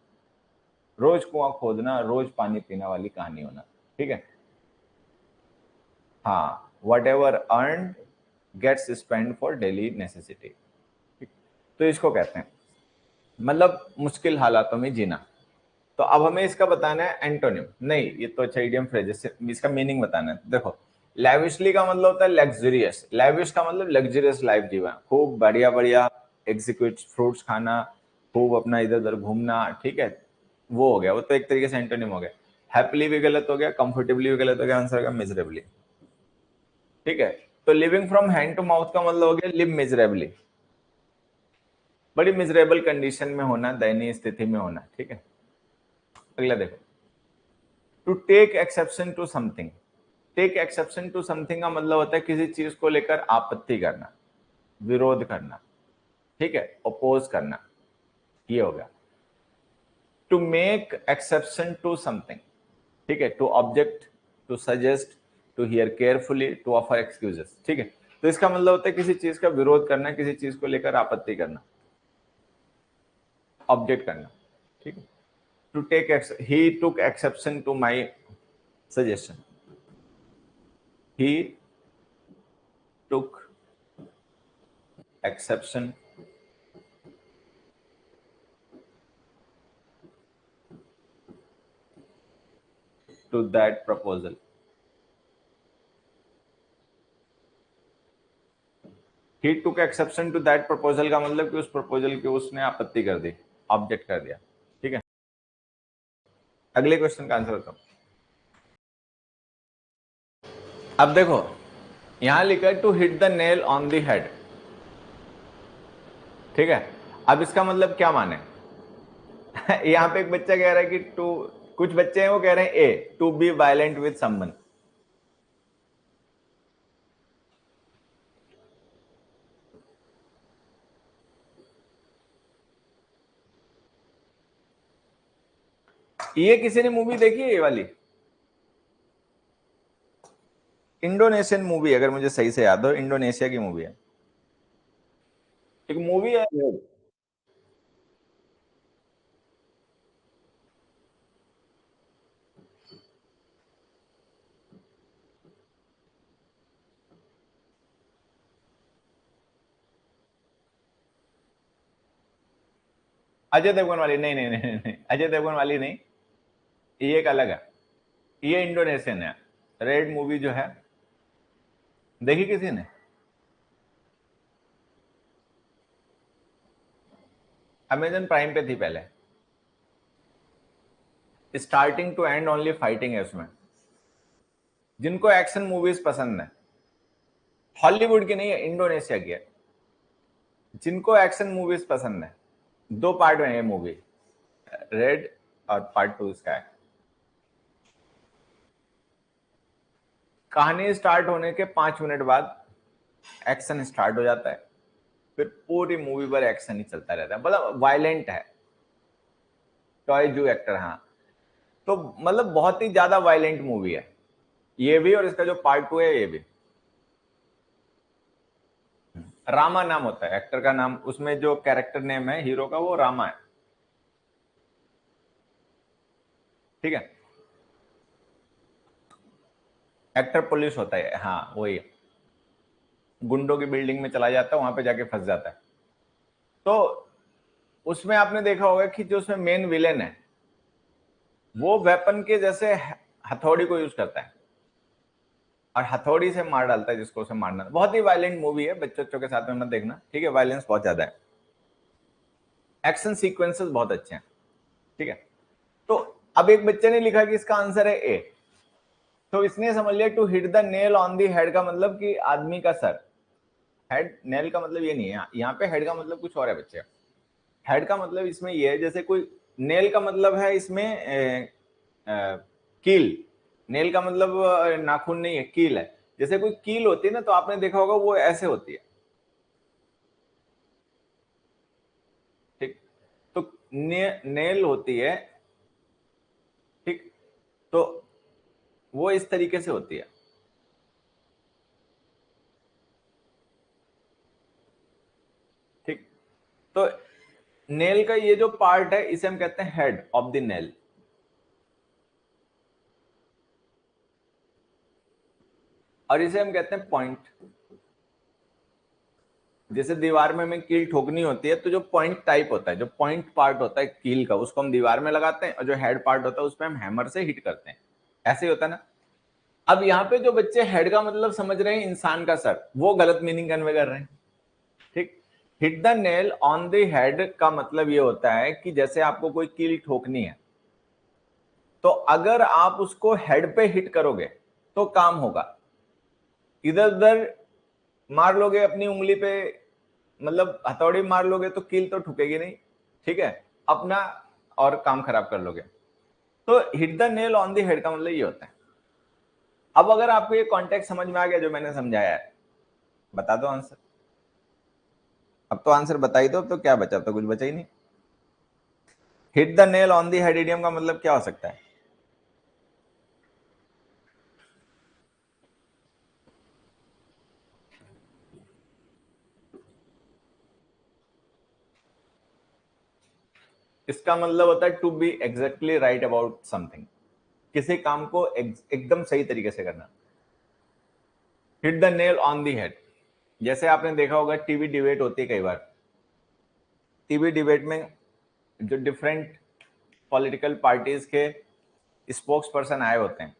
Speaker 1: रोज कुआं खोदना, रोज पानी पीना वाली कहानी होना, ठीक है। हाँ, whatever earn gets spend for daily necessity, तो इसको कहते हैं मतलब मुश्किल हालातों में जीना। तो अब हमें इसका बताना है एंटोनिम, नहीं ये तो अच्छा इडियम फ्रेजेस, इसका मीनिंग बताना है। देखो, लैविशली का मतलब होता है लग्जरियस, लैविश का मतलब लग्जरियस लाइफ जीवन, खूब बढ़िया बढ़िया एग्जीक्यूट फ्रूट्स खाना, खूब अपना इधर उधर घूमना, ठीक है, वो हो गया, वो तो एक तरीके से एंटोनिम हो गया। हैप्पीली भी गलत हो गया, कंफर्टेबली भी गलत हो गया, आंसर होगा मिजरेबली, ठीक है। तो living from hand to mouth का मतलब हो गया लिव मिजरेबली, बड़ी मिजरेबल कंडीशन में होना, दयनीय स्थिति में होना, ठीक है। अगला देखो, to take exception to something. Take exception to something का मतलब होता है किसी चीज को लेकर आपत्ति करना, विरोध करना, ठीक है, अपोज करना, ये हो गया। To make exception to something, ठीक है, to object, to suggest, to hear carefully, to offer excuses, ठीक है। तो इसका मतलब होता है किसी चीज का विरोध करना, किसी चीज को लेकर आपत्ति करना, ऑब्जेक्ट करना, ठीक है। To take, he took exception to my suggestion, he took exception to that proposal. He took exception to that proposal का मतलब कि उस प्रपोजल की उसने आपत्ति कर दी, ऑब्जेक्ट कर दिया, ठीक है। अगले क्वेश्चन का आंसर बताओ। अब देखो, यहां लिखा है to hit the nail on the head, ठीक है। अब इसका मतलब क्या माने? यहां पे एक बच्चा कह रहा है कि टू, कुछ बच्चे हैं वो कह रहे हैं a, to be violent with someone, ये किसी ने मूवी देखी है ये वाली? इंडोनेशियन मूवी, अगर मुझे सही से याद हो, इंडोनेशिया की मूवी है, एक मूवी है। अजय देवगन वाली? नहीं नहीं नहीं नहीं, अजय देवगन वाली नहीं, ये एक अलग है, ये इंडोनेशियन है। रेड मूवी जो है, देखी किसी ने? अमेजन प्राइम पे थी पहले। Starting to end only fighting है उसमें। जिनको एक्शन मूवीज पसंद है, हॉलीवुड की नहीं है, इंडोनेशिया की है, जिनको एक्शन मूवीज पसंद है, 2 पार्ट में ये मूवी, रेड और पार्ट 2 इसका है। कहानी स्टार्ट होने के 5 मिनट बाद एक्शन स्टार्ट हो जाता है, फिर पूरी मूवी पर एक्शन ही चलता रहता है, मतलब वायलेंट है। टॉय जू एक्टर, हाँ। तो मतलब बहुत ही ज्यादा वायलेंट मूवी है ये भी, और इसका जो पार्ट 2 है ये भी। रामा नाम होता है एक्टर का नाम, उसमें जो कैरेक्टर नेम है हीरो का वो रामा है, ठीक है। एक्टर पुलिस होता है, हाँ वही है। गुंडों की बिल्डिंग में चला जाता है, वहां पे जाके फंस जाता है। तो उसमें आपने देखा होगा कि जो उसमें मेन विलेन है वो वेपन के जैसे हथौड़ी को यूज करता है और हथौड़ी से मार डालता है जिसको उसे मारना। बहुत ही वायलेंट मूवी है, बच्चों के साथ में मत देखना, ठीक है। वायलेंस बहुत ज्यादा है, एक्शन सीक्वेंसेस बहुत अच्छे हैं, ठीक है। तो अब एक बच्चे ने लिखा कि इसका आंसर है ए, तो इसने समझ लिया to hit the nail on the head का मतलब कि आदमी का सर। हेड नेल का मतलब ये नहीं है, यहाँ पे हेड का मतलब कुछ और है बच्चे। हेड का मतलब इसमें ये है, जैसे कोई नेल का मतलब है इसमें कील। नेल का मतलब नाखून नहीं है, कील है। जैसे कोई कील होती है ना, तो आपने देखा होगा वो ऐसे होती है, ठीक। तो नेल होती है, ठीक। तो वो इस तरीके से होती है, ठीक। तो नेल का ये जो पार्ट है इसे हम कहते हैं हेड ऑफ द नेल, और इसे हम कहते हैं पॉइंट। जैसे दीवार में हमें कील ठोकनी होती है, तो जो पॉइंट टाइप होता है, जो पॉइंट पार्ट होता है कील का, उसको हम दीवार में लगाते हैं, और जो हेड पार्ट होता है उस पर हम हैमर से हिट करते हैं। ऐसे ही होता है ना। अब यहाँ पे जो बच्चे हेड का मतलब समझ रहे हैं इंसान का सर, वो गलत मीनिंग कन्वे कर रहे हैं, ठीक। Hit the nail on the head का मतलब ये होता है कि जैसे आपको कोई कील ठोकनी है, तो अगर आप उसको हेड पे हिट करोगे तो काम होगा। इधर उधर मार लोगे अपनी उंगली पे, मतलब हथौड़ी मार लोगे तो कील तो ठुकेगी नहीं, ठीक है, अपना और काम खराब कर लोगे। तो hit the nail on the head का मतलब ये होता है। अब अगर आपको ये कॉन्टेक्स्ट समझ में आ गया जो मैंने समझाया है, बता दो आंसर। अब तो आंसर बता ही दो, अब तो क्या बचा, तो कुछ बचा ही नहीं। Hit the nail on the head idiom का मतलब क्या हो सकता है? इसका मतलब होता है to be exactly right about something, किसी काम को एकदम सही तरीके से करना। Hit the nail on the head, जैसे आपने देखा होगा टीवी डिबेट होती है कई बार। टीवी डिबेट में जो डिफरेंट पॉलिटिकल पार्टीज के स्पोक्स पर्सन आए होते हैं,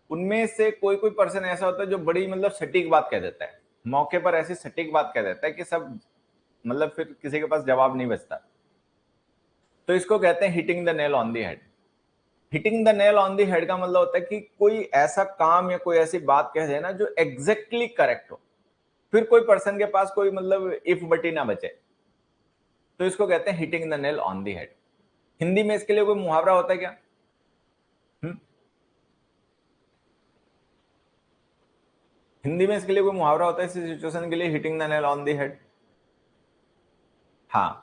Speaker 1: उनमें से कोई कोई पर्सन ऐसा होता है जो बड़ी मतलब सटीक बात कह देता है, मौके पर ऐसी सटीक बात कह देता है कि सब मतलब फिर किसी के पास जवाब नहीं बचता। तो इसको कहते हैं hitting the nail on the head. Hitting the nail on the head का मतलब होता है कि कोई ऐसा काम या कोई ऐसी बात कह देना जो एग्जैक्टली करेक्ट हो, फिर कोई पर्सन के पास कोई मतलब इफ बटी ना बचे, तो इसको कहते हैं hitting the nail on the head. Hindi में इसके लिए कोई मुहावरा होता है क्या? हुँ? हिंदी में इसके लिए कोई मुहावरा होता है इस सिचुएशन के लिए, hitting the nail on the head? हाँ,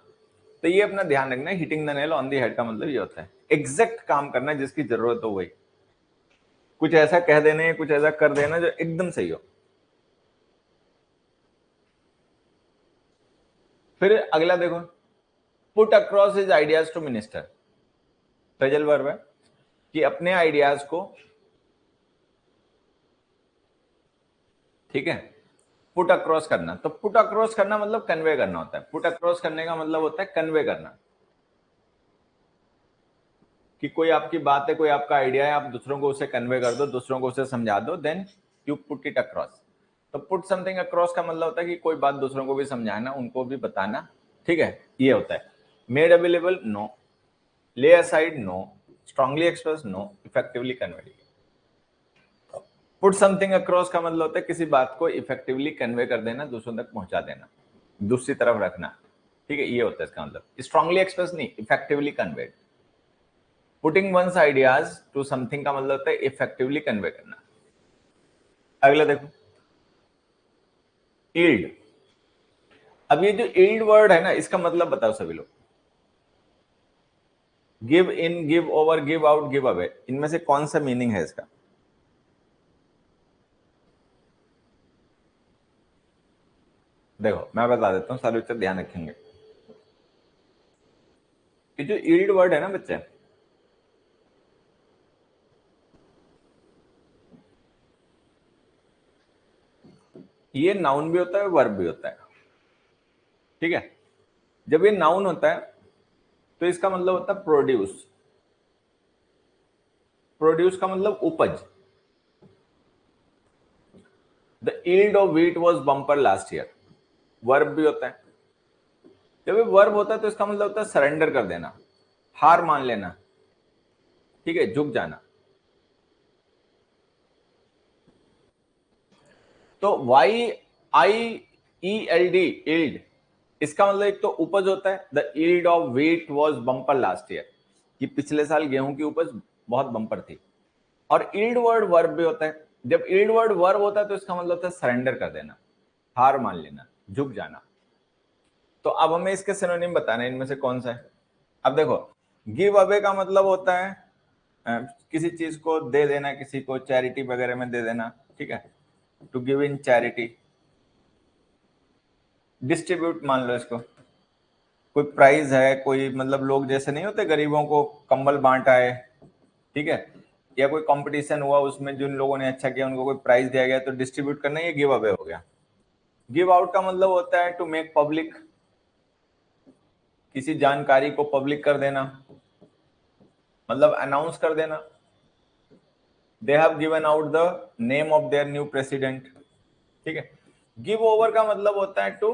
Speaker 1: तो ये अपना ध्यान रखना है, hitting the nail on the head का मतलब ये होता है एग्जैक्ट काम करना जिसकी जरूरत हो वही, कुछ ऐसा कह देने, कुछ ऐसा कर देना जो एकदम सही हो। फिर अगला देखो, put across his ideas to minister. Phrasal verb है कि अपने आइडियाज को, ठीक है, पुट अक्रॉस करना। तो पुट अक्रॉस करना मतलब कन्वे करना होता है। पुट अक्रॉस करने का मतलब होता है कन्वे करना, कि कोई आपकी बात है, कोई आपका आइडिया है, आप दूसरों को उसे कन्वे कर दो, दूसरों को उसे समझा दो, then you put it across. तो पुट समथिंग अक्रॉस का मतलब होता है कि कोई बात दूसरों को भी समझाना, उनको भी बताना, ठीक है, ये होता है। Made available, no. Lay aside, no. Strongly express, no. Effectively convey. Put something across का मतलब होता है किसी बात को इफेक्टिवली कन्वे कर देना, दूसरों तक पहुंचा देना, दूसरी तरफ रखना, ठीक है, ये होता है इसका मतलब। स्ट्रांगली एक्सप्रेस नहीं, effectively conveyed. Putting one's ideas to something का मतलब होता है इफेक्टिवली कन्वे करना। अगला देखो, ईल्ड। अब ये जो ईल्ड वर्ड है ना, इसका मतलब बताओ सभी लोग। Give in, give over, give out, give away, इनमें से कौन सा मीनिंग है इसका? देखो मैं बता देता हूँ, सारे बच्चे ध्यान रखेंगे। ये जो ईल्ड वर्ड है ना बच्चे, ये नाउन भी होता है, वर्ब भी होता है, ठीक है। जब ये नाउन होता है तो इसका मतलब होता है प्रोड्यूस। प्रोड्यूस का मतलब उपज। The yield of wheat was bumper last year, verb भी होता है। जब ये वर्ब होता है तो इसका मतलब होता है सरेंडर कर देना, हार मान लेना, ठीक है, झुक जाना। तो वाई आई ई एल डी, यील्ड, इसका मतलब एक तो उपज होता है। The yield of wheat was bumper last year, कि पिछले साल गेहूं की उपज बहुत बम्पर थी। और यील्ड वर्ड वर्ब भी होता है। जब यील्ड वर्ड वर्ब होता है तो इसका मतलब होता है सरेंडर कर देना, हार मान लेना, झुक जाना। तो अब हमें इसके सिनोनिम बताना है, इनमें से कौन सा है। अब देखो, गिव अवे का मतलब होता है किसी चीज को दे देना, किसी को चैरिटी वगैरह में दे देना, ठीक है, to give in charity. Distribute मान लो इसको, कोई प्राइज है, कोई मतलब लोग जैसे नहीं होते गरीबों को कंबल बांटा है, ठीक है, या कोई कंपटीशन हुआ उसमें जिन लोगों ने अच्छा किया उनको कोई प्राइज दिया गया, तो डिस्ट्रीब्यूट करना, ये गिव अवे हो गया। गिव आउट का मतलब होता है टू मेक पब्लिक, किसी जानकारी को पब्लिक कर देना, मतलब अनाउंस कर देना। They have given out the name of their new president, ठीक है। गिव ओवर का मतलब होता है टू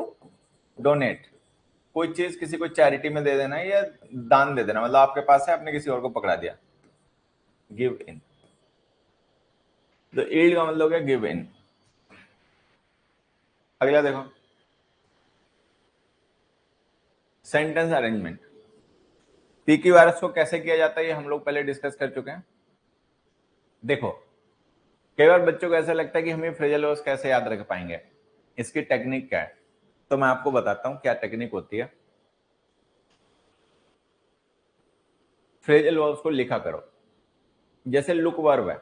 Speaker 1: डोनेट, कोई चीज किसी को चैरिटी में दे देना या दान दे देना, मतलब आपके पास है, आपने किसी और को पकड़ा दिया। गिव इन, तो ईल्ड का मतलब हो गया गिव इन। अगला देखो, सेंटेंस अरेंजमेंट। पीक्यू आरएस को कैसे किया जाता है ये हम लोग पहले डिस्कस कर चुके हैं। देखो, कई बार बच्चों को ऐसा लगता है कि हम ये फ्रेजल वर्ब्स कैसे याद रख पाएंगे, इसकी टेक्निक क्या है। तो मैं आपको बताता हूं क्या टेक्निक होती है। फ्रेजल वर्ब्स को लिखा करो। जैसे लुक वर्ब है,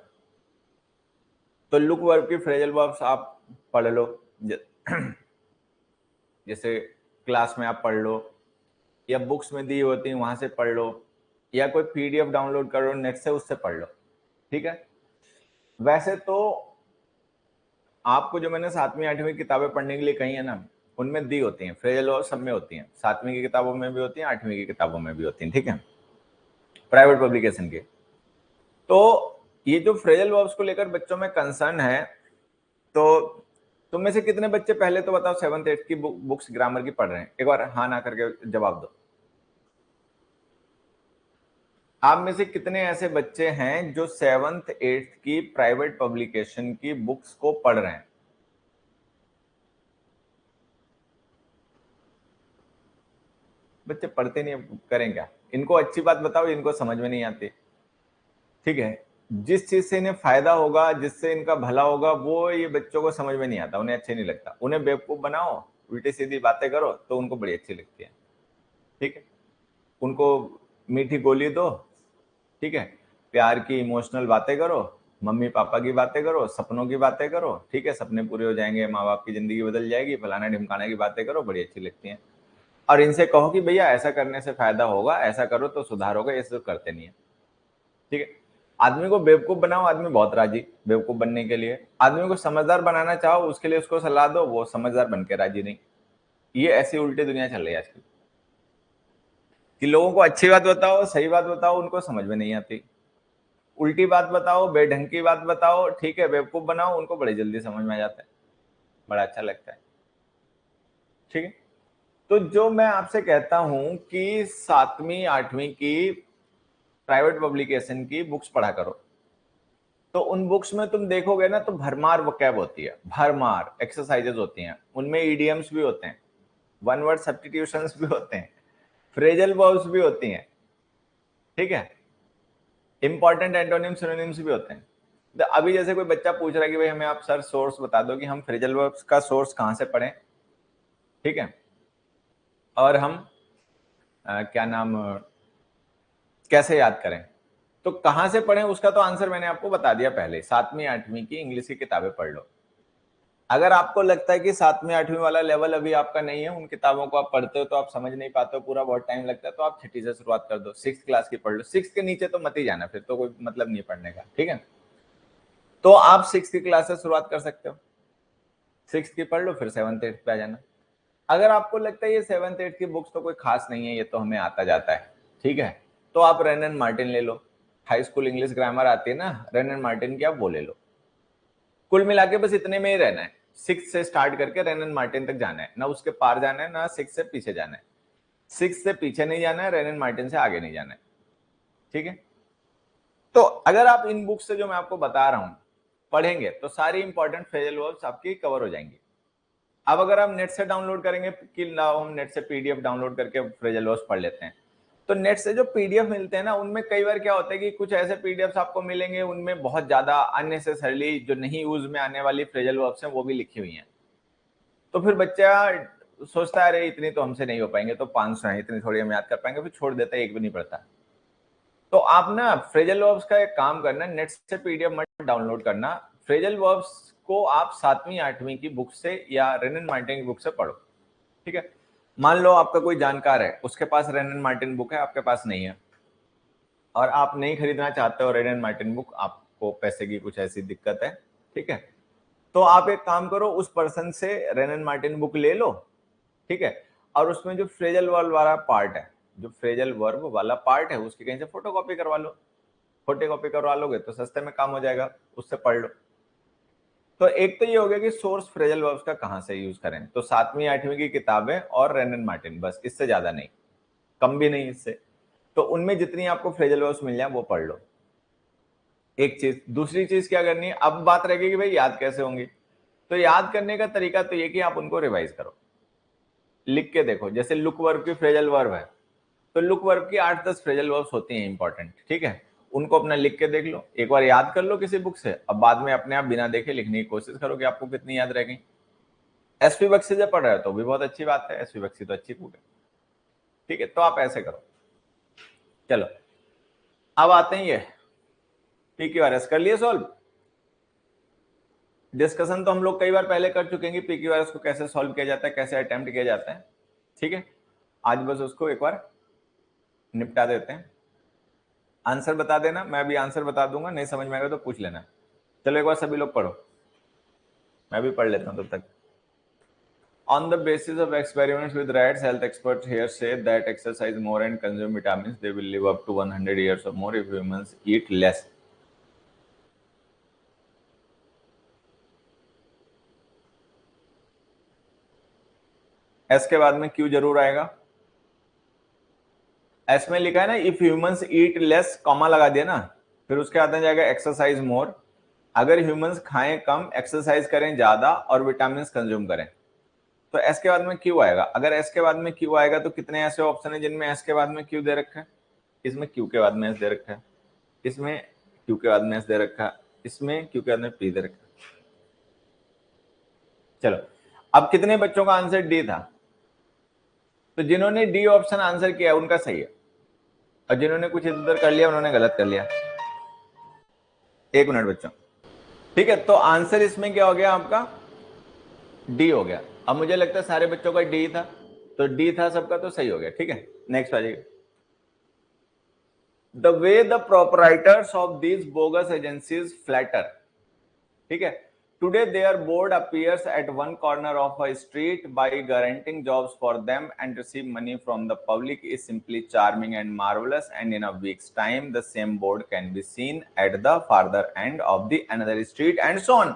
Speaker 1: तो लुक वर्ब की फ्रेजल वर्ब्स आप पढ़ लो। जैसे क्लास में आप पढ़ लो, या बुक्स में दी होती है वहां से पढ़ लो, या कोई पीडीएफ डाउनलोड करो नेट से, उससे पढ़ लो, ठीक है। वैसे तो आपको जो मैंने 7वीं 8वीं किताबें पढ़ने के लिए कही है ना, उनमें दी होती हैं फ्रेजल वर्ब, सब में होती हैं, 7वीं की किताबों में भी होती हैं, 8वीं की किताबों में भी होती हैं, ठीक है, प्राइवेट पब्लिकेशन के। तो ये जो फ्रेजल वर्ब्स को लेकर बच्चों में कंसर्न है, तो तुम में से कितने बच्चे पहले तो बताओ 7th 8th की बुक्स ग्रामर की पढ़ रहे हैं, एक बार हाँ ना करके जवाब दो। आप में से कितने ऐसे बच्चे हैं जो 7th 8th की प्राइवेट पब्लिकेशन की बुक्स को पढ़ रहे हैं? बच्चे पढ़ते नहीं, करें क्या? इनको अच्छी बात बताओ, इनको समझ में नहीं आती, ठीक है। जिस चीज से इन्हें फायदा होगा, जिससे इनका भला होगा, वो ये बच्चों को समझ में नहीं आता, उन्हें अच्छे नहीं लगता। उन्हें बेवकूफ बनाओ, उल्टी सीधी बातें करो तो उनको बड़ी अच्छी लगती है, ठीक है। उनको मीठी गोली दो, ठीक है, प्यार की इमोशनल बातें करो, मम्मी पापा की बातें करो, सपनों की बातें करो, ठीक है, सपने पूरे हो जाएंगे, माँ बाप की जिंदगी बदल जाएगी, फलाना ढिमकाना की बातें करो, बड़ी अच्छी लगती हैं। और इनसे कहो कि भैया ऐसा करने से फायदा होगा, ऐसा करो तो सुधार होगा, ये सब करते नहीं है, ठीक है। आदमी को बेवकूफ बनाओ, आदमी बहुत राजी बेवकूफ बनने के लिए। आदमी को समझदार बनाना चाहो, उसके लिए उसको सलाह दो, वो समझदार बन के राजी नहीं। ये ऐसी उल्टी दुनिया चल रही है आजकल कि लोगों को अच्छी बात बताओ, सही बात बताओ, उनको समझ में नहीं आती। उल्टी बात बताओ, बेढंग की बात बताओ, ठीक है, बेवकूफ बनाओ, उनको बड़ी जल्दी समझ में आ जाता है, बड़ा अच्छा लगता है, ठीक है। तो जो मैं आपसे कहता हूं कि 7वीं 8वीं की प्राइवेट पब्लिकेशन की बुक्स पढ़ा करो, तो उन बुक्स में तुम देखोगे ना तो भरमार वोकैब होती है, भरमार एक्सरसाइजेस होती हैं, उनमें ईडियम्स भी होते हैं, वन वर्ड सब्स्टिट्यूशंस भी होते हैं, फ्रेजल वर्ब्स भी होती हैं, ठीक है, इंपॉर्टेंट एंटोनिम सिनोनिम्स भी होते हैं। तो अभी जैसे कोई बच्चा पूछ रहा है कि भाई हमें आप सर सोर्स बता दो कि हम फ्रेजल वर्ब्स का सोर्स कहां से पढ़ें, ठीक है, और हम क्या नाम कैसे याद करें, तो कहां से पढ़ें उसका तो आंसर मैंने आपको बता दिया पहले, 7वीं 8वीं की इंग्लिश की किताबें पढ़ लो। अगर आपको लगता है कि 7वीं 8वीं वाला लेवल अभी आपका नहीं है, उन किताबों को आप पढ़ते हो तो आप समझ नहीं पाते हो, पूरा बहुत टाइम लगता है, तो आप छठी से शुरुआत कर दो, 6th क्लास की पढ़ लो, 6th के नीचे तो मत ही जाना, फिर तो कोई मतलब नहीं पढ़ने का, ठीक है। तो आप 6th की क्लास से शुरुआत कर सकते हो, 6th की पढ़ लो, फिर 7th 8th पे आ जाना। अगर आपको लगता है ये 7th 8th की बुक्स तो कोई खास नहीं है, ये तो हमें आता जाता है, ठीक है, तो आप रेन एंड मार्टिन ले लो, हाई स्कूल इंग्लिश ग्रामर आती है ना, रेन एंड मार्टिन की आप वो ले लो। कुल मिला के बस इतने में ही रहना है, 6 से स्टार्ट करके रेन एंड मार्टिन तक जाना है, ना उसके पार जाना है, ना 6 से पीछे जाना है, 6 से पीछे नहीं जाना है, रेन एंड मार्टिन से आगे नहीं जाना है, ठीक है। तो अगर आप इन बुक्स से जो मैं आपको बता रहा हूं पढ़ेंगे तो सारी इंपॉर्टेंट फ्रेजल वर्ब्स आपकी कवर हो जाएंगी। अब अगर आप नेट से डाउनलोड करेंगे कि लाओ हम नेट से पीडीएफ डाउनलोड करके फ्रेजल वर्ब्स पढ़ लेते हैं, तो नेट से जो पीडीएफ मिलते हैं ना, उनमें कई बार क्या होता है कि कुछ ऐसे पीडीएफ आपको मिलेंगे उनमें बहुत ज्यादा अननेसेसरली जो नहीं यूज में आने वाली फ्रेजल वर्ब्स हैं वो भी लिखी हुई हैं, तो फिर बच्चा सोचता है अरे इतनी तो हमसे नहीं हो पाएंगे, तो 500 है, इतनी थोड़ी हम याद कर पाएंगे, फिर छोड़ देता है, एक भी नहीं पढ़ता। तो आप ना फ्रेजल वर्ब्स का एक काम करना, नेट से पीडीएफ मत डाउनलोड करना, फ्रेजल वर्ब्स को आप 7वीं 8वीं की बुक से या रेन एंड मार्टिन की बुक से पढ़ो, ठीक है। मान लो आपका कोई जानकार है, उसके पास रेन एंड मार्टिन बुक है, आपके पास नहीं है, और आप नहीं खरीदना चाहते हो रेन एंड मार्टिन बुक, आपको पैसे की कुछ ऐसी दिक्कत है, ठीक है, तो आप एक काम करो, उस पर्सन से रेन एंड मार्टिन बुक ले लो, ठीक है, और उसमें जो फ्रेजल वर्ब वाला पार्ट है, जो फ्रेजल वर्ब वाला पार्ट है उसकी कहीं से फोटोकॉपी करवा लो, फोटोकॉपी करवा लोगे तो सस्ते में काम हो जाएगा, उससे पढ़ लो। तो एक तो ये हो गया कि सोर्स फ्रेजल वर्ब्स का कहां से यूज करें, तो 7वीं 8वीं की किताबें और रेन एंड मार्टिन, बस, इससे ज्यादा नहीं, कम भी नहीं इससे। तो उनमें जितनी आपको फ्रेजल वर्ब्स मिल जाए वो पढ़ लो, एक चीज। दूसरी चीज क्या करनी है, अब बात रहेगी कि भाई याद कैसे होंगी, तो याद करने का तरीका तो ये कि आप उनको रिवाइज करो, लिख के देखो। जैसे लुक वर्ब की फ्रेजल वर्ब है, तो लुक वर्ब की 8-10 फ्रेजल वर्ब्स होती हैं इंपॉर्टेंट, ठीक है, उनको अपना लिख के देख लो, एक बार याद कर लो किसी बुक से, अब बाद में अपने आप बिना देखे लिखने की कोशिश करो कि आपको कितनी याद रह गई। एसपी बख्शी से पढ़ रहे हो तो भी बहुत अच्छी बात है, एसपी बख्शी तो अच्छी बुक है, ठीक है, तो आप ऐसे करो। चलो अब आते हैं ये पीक्यूआरएस, कर लिए सॉल्व। डिस्कशन तो हम लोग कई बार पहले कर चुके हैं कि पीक्यूआरएस को कैसे सॉल्व किया जाता है, कैसे अटेम्प्ट किया जाता है, ठीक है, आज बस उसको एक बार निपटा देते हैं। आंसर बता देना, मैं भी आंसर बता दूंगा, नहीं समझ में आएगा तो पूछ लेना। चलो एक बार सभी लोग पढ़ो, मैं भी पढ़ लेता हूं तब तक। On the basis of experiments with rats, health experts here say that exercise more and consume vitamins, they will live up to 100 years or more if humans eat less. S के बाद में क्यू जरूर आएगा। S में लिखा है ना if humans eat less, comma लगा दिया ना, फिर उसके बाद में जाएगा एक्सरसाइज मोर, अगर ह्यूमंस खाएं कम, एक्सरसाइज करें ज्यादा और विटामिन कंज्यूम करें, तो एस के बाद में क्यू आएगा। अगर एस के बाद में क्यू आएगा तो कितने ऐसे ऑप्शन है जिनमें एस के बाद में क्यू दे रखा है, इसमें क्यू के बाद में एस दे रखा है, इसमें क्यू के बाद में एस दे रखा है, इसमें क्यू के बाद में पी दे रखा है। चलो अब कितने बच्चों का आंसर डी था, तो जिन्होंने डी ऑप्शन आंसर किया उनका सही है, और जिन्होंने कुछ इधर उधर कर लिया उन्होंने गलत कर लिया। एक मिनट बच्चों, ठीक है। तो आंसर इसमें क्या हो गया आपका, डी हो गया। अब मुझे लगता है सारे बच्चों का डी था, तो डी था सबका, तो सही हो गया। ठीक है, नेक्स्ट आ जाइए। The way the proprietors of these bogus agencies flatter, ठीक है, today their board appears at one corner of a street by guaranteeing jobs for them and receive money from the public is simply charming and marvellous and in a week's time the same board can be seen at the farther end of the another street and so on.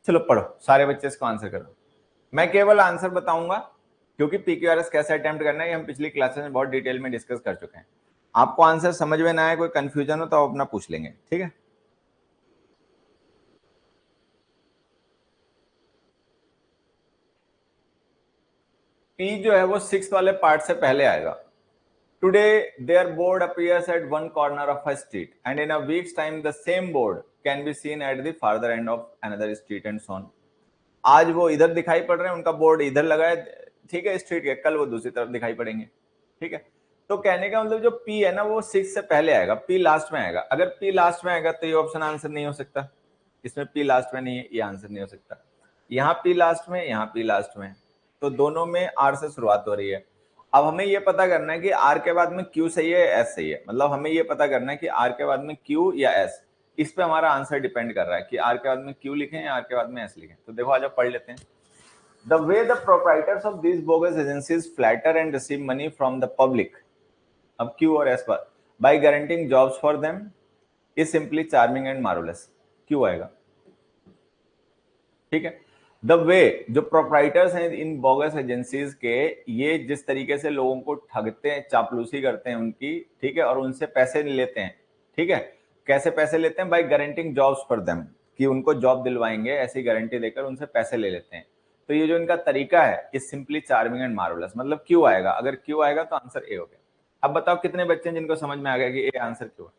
Speaker 1: चलो पढ़ो, सारे बच्चे इसको answer करो। मैं केवल answer बताऊंगा क्योंकि पीक्यूआरएस कैसे अटेम्प्ट करना है ये हम पिछली क्लासेस में बहुत डिटेल में डिस्कस कर चुके हैं। आपको आंसर समझ में ना आए, कोई कंफ्यूजन हो तो आप अपना पूछ लेंगे, ठीक है। पी जो है वो 6 वाले पार्ट से पहले आएगा। Today their board appears at one corner of a street and in a week's time the same board can be seen at the farther end of another street and so on. आज वो इधर दिखाई पड़ रहे हैं, उनका board इधर लगा है, ठीक है, स्ट्रीट के, कल वो दूसरी तरफ दिखाई पड़ेंगे, ठीक है। तो कहने का मतलब जो पी है ना वो 6 से पहले आएगा, पी लास्ट में आएगा। अगर पी लास्ट में आएगा तो ये ऑप्शन आंसर नहीं हो सकता, इसमें पी लास्ट में नहीं है, ये आंसर नहीं हो सकता। यहाँ पी लास्ट में, यहाँ पी लास्ट में, तो दोनों में आर से शुरुआत हो रही है। अब हमें ये पता करना है कि आर के बाद में क्यू सही है एस सही है, मतलब हमें ये पता करना है कि आर के बाद में क्यू या एस, इस पे हमारा आंसर डिपेंड कर रहा है कि आर के बाद में क्यू लिखें या आर के बाद में एस लिखें। तो देखो आज आप पढ़ लेते हैं। The way the proprietors of these bogus agencies flatter and receive money from the public, अब Q और S पर, by guaranteeing jobs for them is simply charming and marvelous। क्यों आएगा, ठीक है। द वे जो प्रोप्राइटर्स हैं इन बोगस एजेंसीज के, ये जिस तरीके से लोगों को ठगते हैं, चापलूसी करते हैं उनकी, ठीक है, और उनसे पैसे लेते हैं, ठीक है। कैसे पैसे लेते हैं, by guaranteeing jobs for them, कि उनको जॉब दिलवाएंगे ऐसी गारंटी देकर उनसे पैसे ले लेते हैं। तो ये जो इनका तरीका है is simply charming and marvellous, मतलब क्यों आएगा, अगर क्यों आएगा तो आंसर ए हो गया। अब बताओ कितने बच्चे हैं जिनको समझ में आ गया कि ए आंसर क्यों है,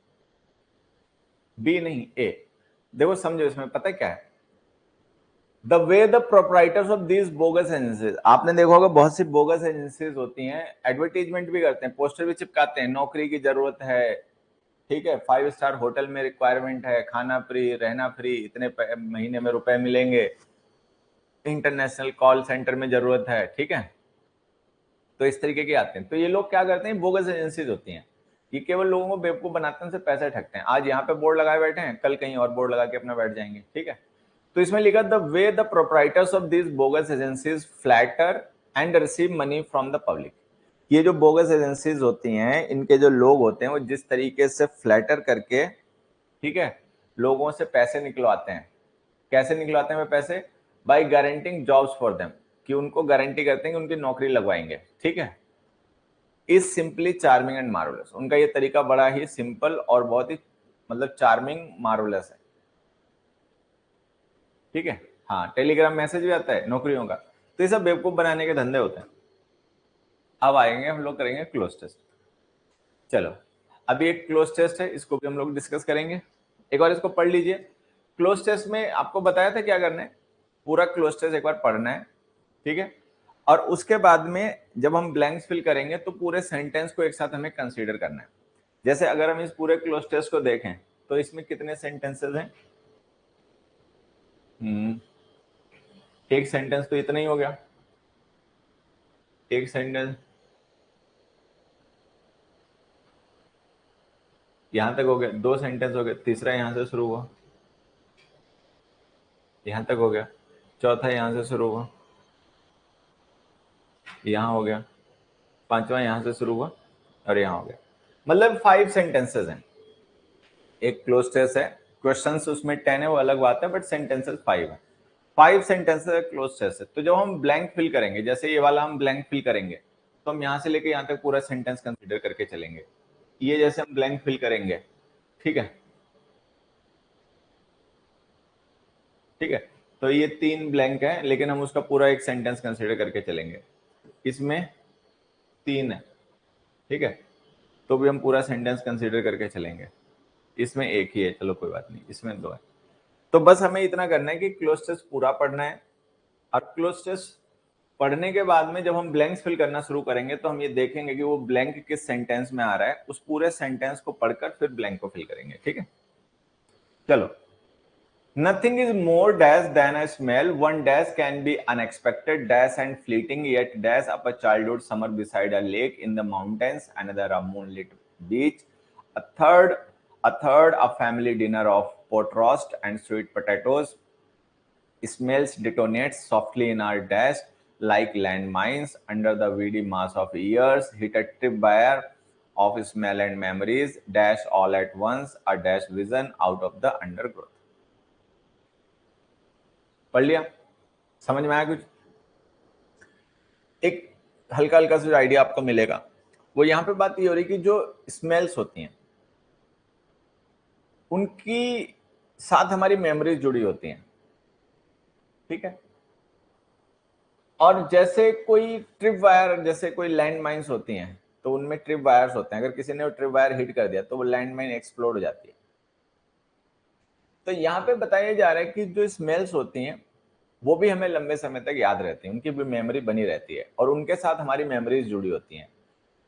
Speaker 1: बी नहीं ए। देखो समझो, इसमें पता है क्या है, the way the proprietors of these bogus agencies, आपने देखा होगा बहुत सी बोगस एजेंसीज होती हैं, एडवर्टीजमेंट भी करते हैं, पोस्टर भी चिपकाते हैं, नौकरी की जरूरत है, ठीक है, 5 स्टार होटल में रिक्वायरमेंट है, खाना फ्री, रहना फ्री, इतने महीने में रुपए मिलेंगे, इंटरनेशनल कॉल सेंटर में जरूरत है, ठीक है। तो इस तरीके के आते हैं। तो ये लोग क्या करते हैं, बोगस एजेंसीज होती हैं, ये केवल लोगों को बेवकूफ बनाते हैं, उनसे पैसे ठगते हैं। आज यहाँ पे बोर्ड लगाए बैठे हैं, कल कहीं और बोर्ड लगा के अपना बैठ जाएंगे, ठीक है। तो इसमें लिखा the way the proprietors of this bogus agencies flatter and receive money from the public, ये जो बोगस एजेंसीज होती हैं इनके जो लोग होते हैं वो जिस तरीके से फ्लैटर करके, ठीक है, लोगों से पैसे निकलवाते हैं। कैसे निकलवाते हैं वे पैसे, by guaranteeing jobs for them, कि उनको गारंटी करते हैं कि उनकी नौकरी लगवाएंगे, ठीक है। Is simply charming and marvellous, उनका ये तरीका बड़ा ही सिंपल और बहुत ही मतलब चार्मिंग मार्वलस है, ठीक है। हाँ, टेलीग्राम मैसेज भी आता है नौकरियों का, तो ये सब बेवकूफ बनाने के धंधे होते हैं। अब आएंगे हम लोग करेंगे क्लोज टेस्ट। चलो अभी एक क्लोज टेस्ट है, इसको भी हम लोग डिस्कस करेंगे। एक बार इसको पढ़ लीजिए। क्लोज टेस्ट में आपको बताया था क्या करना है, पूरा क्लोज टेस्ट एक बार पढ़ना है, ठीक है। और उसके बाद में जब हम ब्लैंक्स फिल करेंगे तो पूरे सेंटेंस को एक साथ हमें कंसीडर करना है। जैसे अगर हम इस पूरे क्लोज टेस्ट को देखें तो इसमें कितने सेंटेंसेस हैं, एक सेंटेंस तो इतना ही हो गया, एक सेंटेंस यहां तक हो गया, 2 सेंटेंस हो गए, तीसरा यहां से शुरू हुआ, यहां तक हो गया, चौथा यहां से शुरू हुआ, यहां हो गया, पांचवा यहां से शुरू हुआ और यहां हो गया, मतलब 5 सेंटेंसेस हैं। एक क्लोज टेस्ट है, क्वेश्चंस उसमें 10 है वो अलग बात है, बट सेंटेंसेस 5 है, 5 सेंटेंसेस क्लोज टेस्ट है। तो जब हम ब्लैंक फिल करेंगे, जैसे ये वाला हम ब्लैंक फिल करेंगे तो हम यहां से लेके यहां तक पूरा सेंटेंस कंसीडर करके चलेंगे। ये जैसे हम ब्लैंक फिल करेंगे, ठीक है, ठीक है, तो ये 3 ब्लैंक है लेकिन हम उसका पूरा एक सेंटेंस कंसीडर करके चलेंगे। इसमें 3 है, ठीक है, तो भी हम पूरा सेंटेंस कंसीडर करके चलेंगे। इसमें एक ही है, चलो कोई बात नहीं, इसमें 2 है। तो बस हमें इतना करना है कि क्लोज टेस्ट पूरा पढ़ना है, और क्लोज टेस्ट पढ़ने के बाद में जब हम ब्लैंक्स फिल करना शुरू करेंगे तो हम ये देखेंगे कि वो ब्लैंक किस सेंटेंस में आ रहा है, उस पूरे सेंटेंस को पढ़कर फिर ब्लैंक को फिल करेंगे। ठीक है, चलो। Nothing is more dash than a smell. One dash can be unexpected dash and fleeting, yet dash up a childhood summer beside a lake in the mountains, another a moonlit beach, a third a family dinner of pot roast and sweet potatoes. Smells detonate softly in our dash like landmines under the weedy mass of years, hit a tripwire of smell and memories, dash all at once, a dash vision out of the undergrowth. पढ़ लिया? समझ में आया कुछ? एक हल्का हल्का सा आइडिया आपको मिलेगा। वो यहां पे बात ये हो रही कि जो स्मेल्स होती हैं उनकी साथ हमारी मेमोरीज जुड़ी होती हैं। ठीक है, और जैसे कोई ट्रिप वायर, जैसे कोई लैंड माइन्स होती हैं तो उनमें ट्रिप वायर्स होते हैं, अगर किसी ने वो ट्रिप वायर हिट कर दिया तो वो लैंड माइन एक्सप्लोड हो जाती है। तो यहाँ पे बताया जा रहा है कि जो स्मेल्स होती हैं वो भी हमें लंबे समय तक याद रहती हैं, उनकी भी मेमोरी बनी रहती है और उनके साथ हमारी मेमोरीज जुड़ी होती हैं।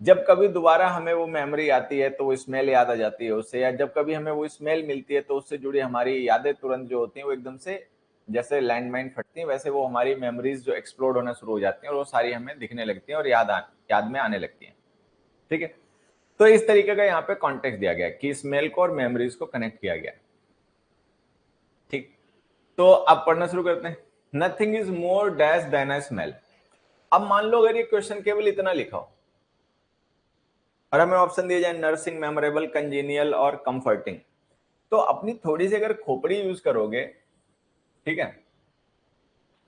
Speaker 1: जब कभी दोबारा हमें वो मेमोरी आती है तो वो स्मेल याद आ जाती है उससे, या जब कभी हमें वो स्मेल मिलती है तो उससे जुड़ी हमारी यादें तुरंत जो होती हैं वो एकदम से जैसे लैंडमाइन फटती हैं वैसे वो हमारी मेमोरीज जो एक्सप्लोड होना शुरू हो जाती हैं और वो सारी हमें दिखने लगती हैं और याद में आने लगती हैं। ठीक है, तो इस तरीके का यहाँ पे कॉन्टेक्स्ट दिया गया कि स्मेल को और मेमोरीज को कनेक्ट किया गया। ठीक, तो अब पढ़ना शुरू करते हैं। Nothing is more dash than a smell. अब मान लो अगर ये क्वेश्चन केवल इतना लिखा हो और हमें ऑप्शन दिए जाए नर्सिंग, मेमोरेबल, कंजीनियल और कंफर्टिंग, तो अपनी थोड़ी सी अगर खोपड़ी यूज करोगे, ठीक है,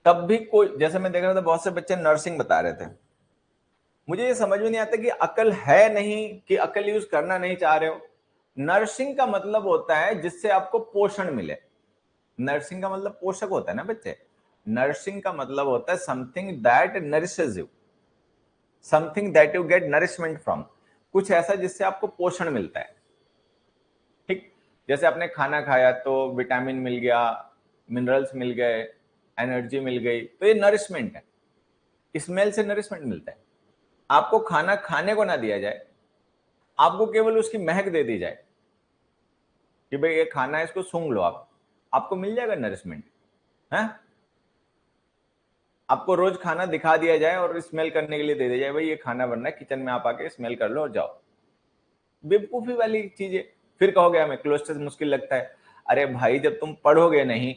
Speaker 1: तब भी कोई, जैसे मैं देख रहा था बहुत से बच्चे नर्सिंग बता रहे थे, मुझे ये समझ में नहीं आता कि अकल है नहीं कि अकल यूज करना नहीं चाह रहे हो। नर्सिंग का मतलब होता है जिससे आपको पोषण मिले। नर्सिंग का मतलब पोषक होता है ना बच्चे। नर्सिंग का मतलब होता है something that nourishes you, something that you get nourishment from, कुछ ऐसा जिससे आपको पोषण मिलता है। ठीक, जैसे आपने खाना खाया तो विटामिन मिल गया, मिनरल्स मिल गए, एनर्जी मिल गई, तो ये नरिशमेंट है। स्मेल से नरिशमेंट मिलता है। आपको खाना खाने को ना दिया जाए, आपको केवल उसकी महक दे दी जाए कि भाई ये खाना है इसको सूंघ लो, आपको मिल जाएगा नरिशमेंट है। आपको रोज खाना दिखा दिया जाए और स्मेल करने के लिए दे दिया जाए, भाई ये खाना बन रहा है, किचन में आप आके स्मेल कर लो और जाओ, बेवकूफी वाली चीज है। फिर कहोगे हमें क्लोज मुश्किल लगता है। अरे भाई जब तुम पढ़ोगे नहीं,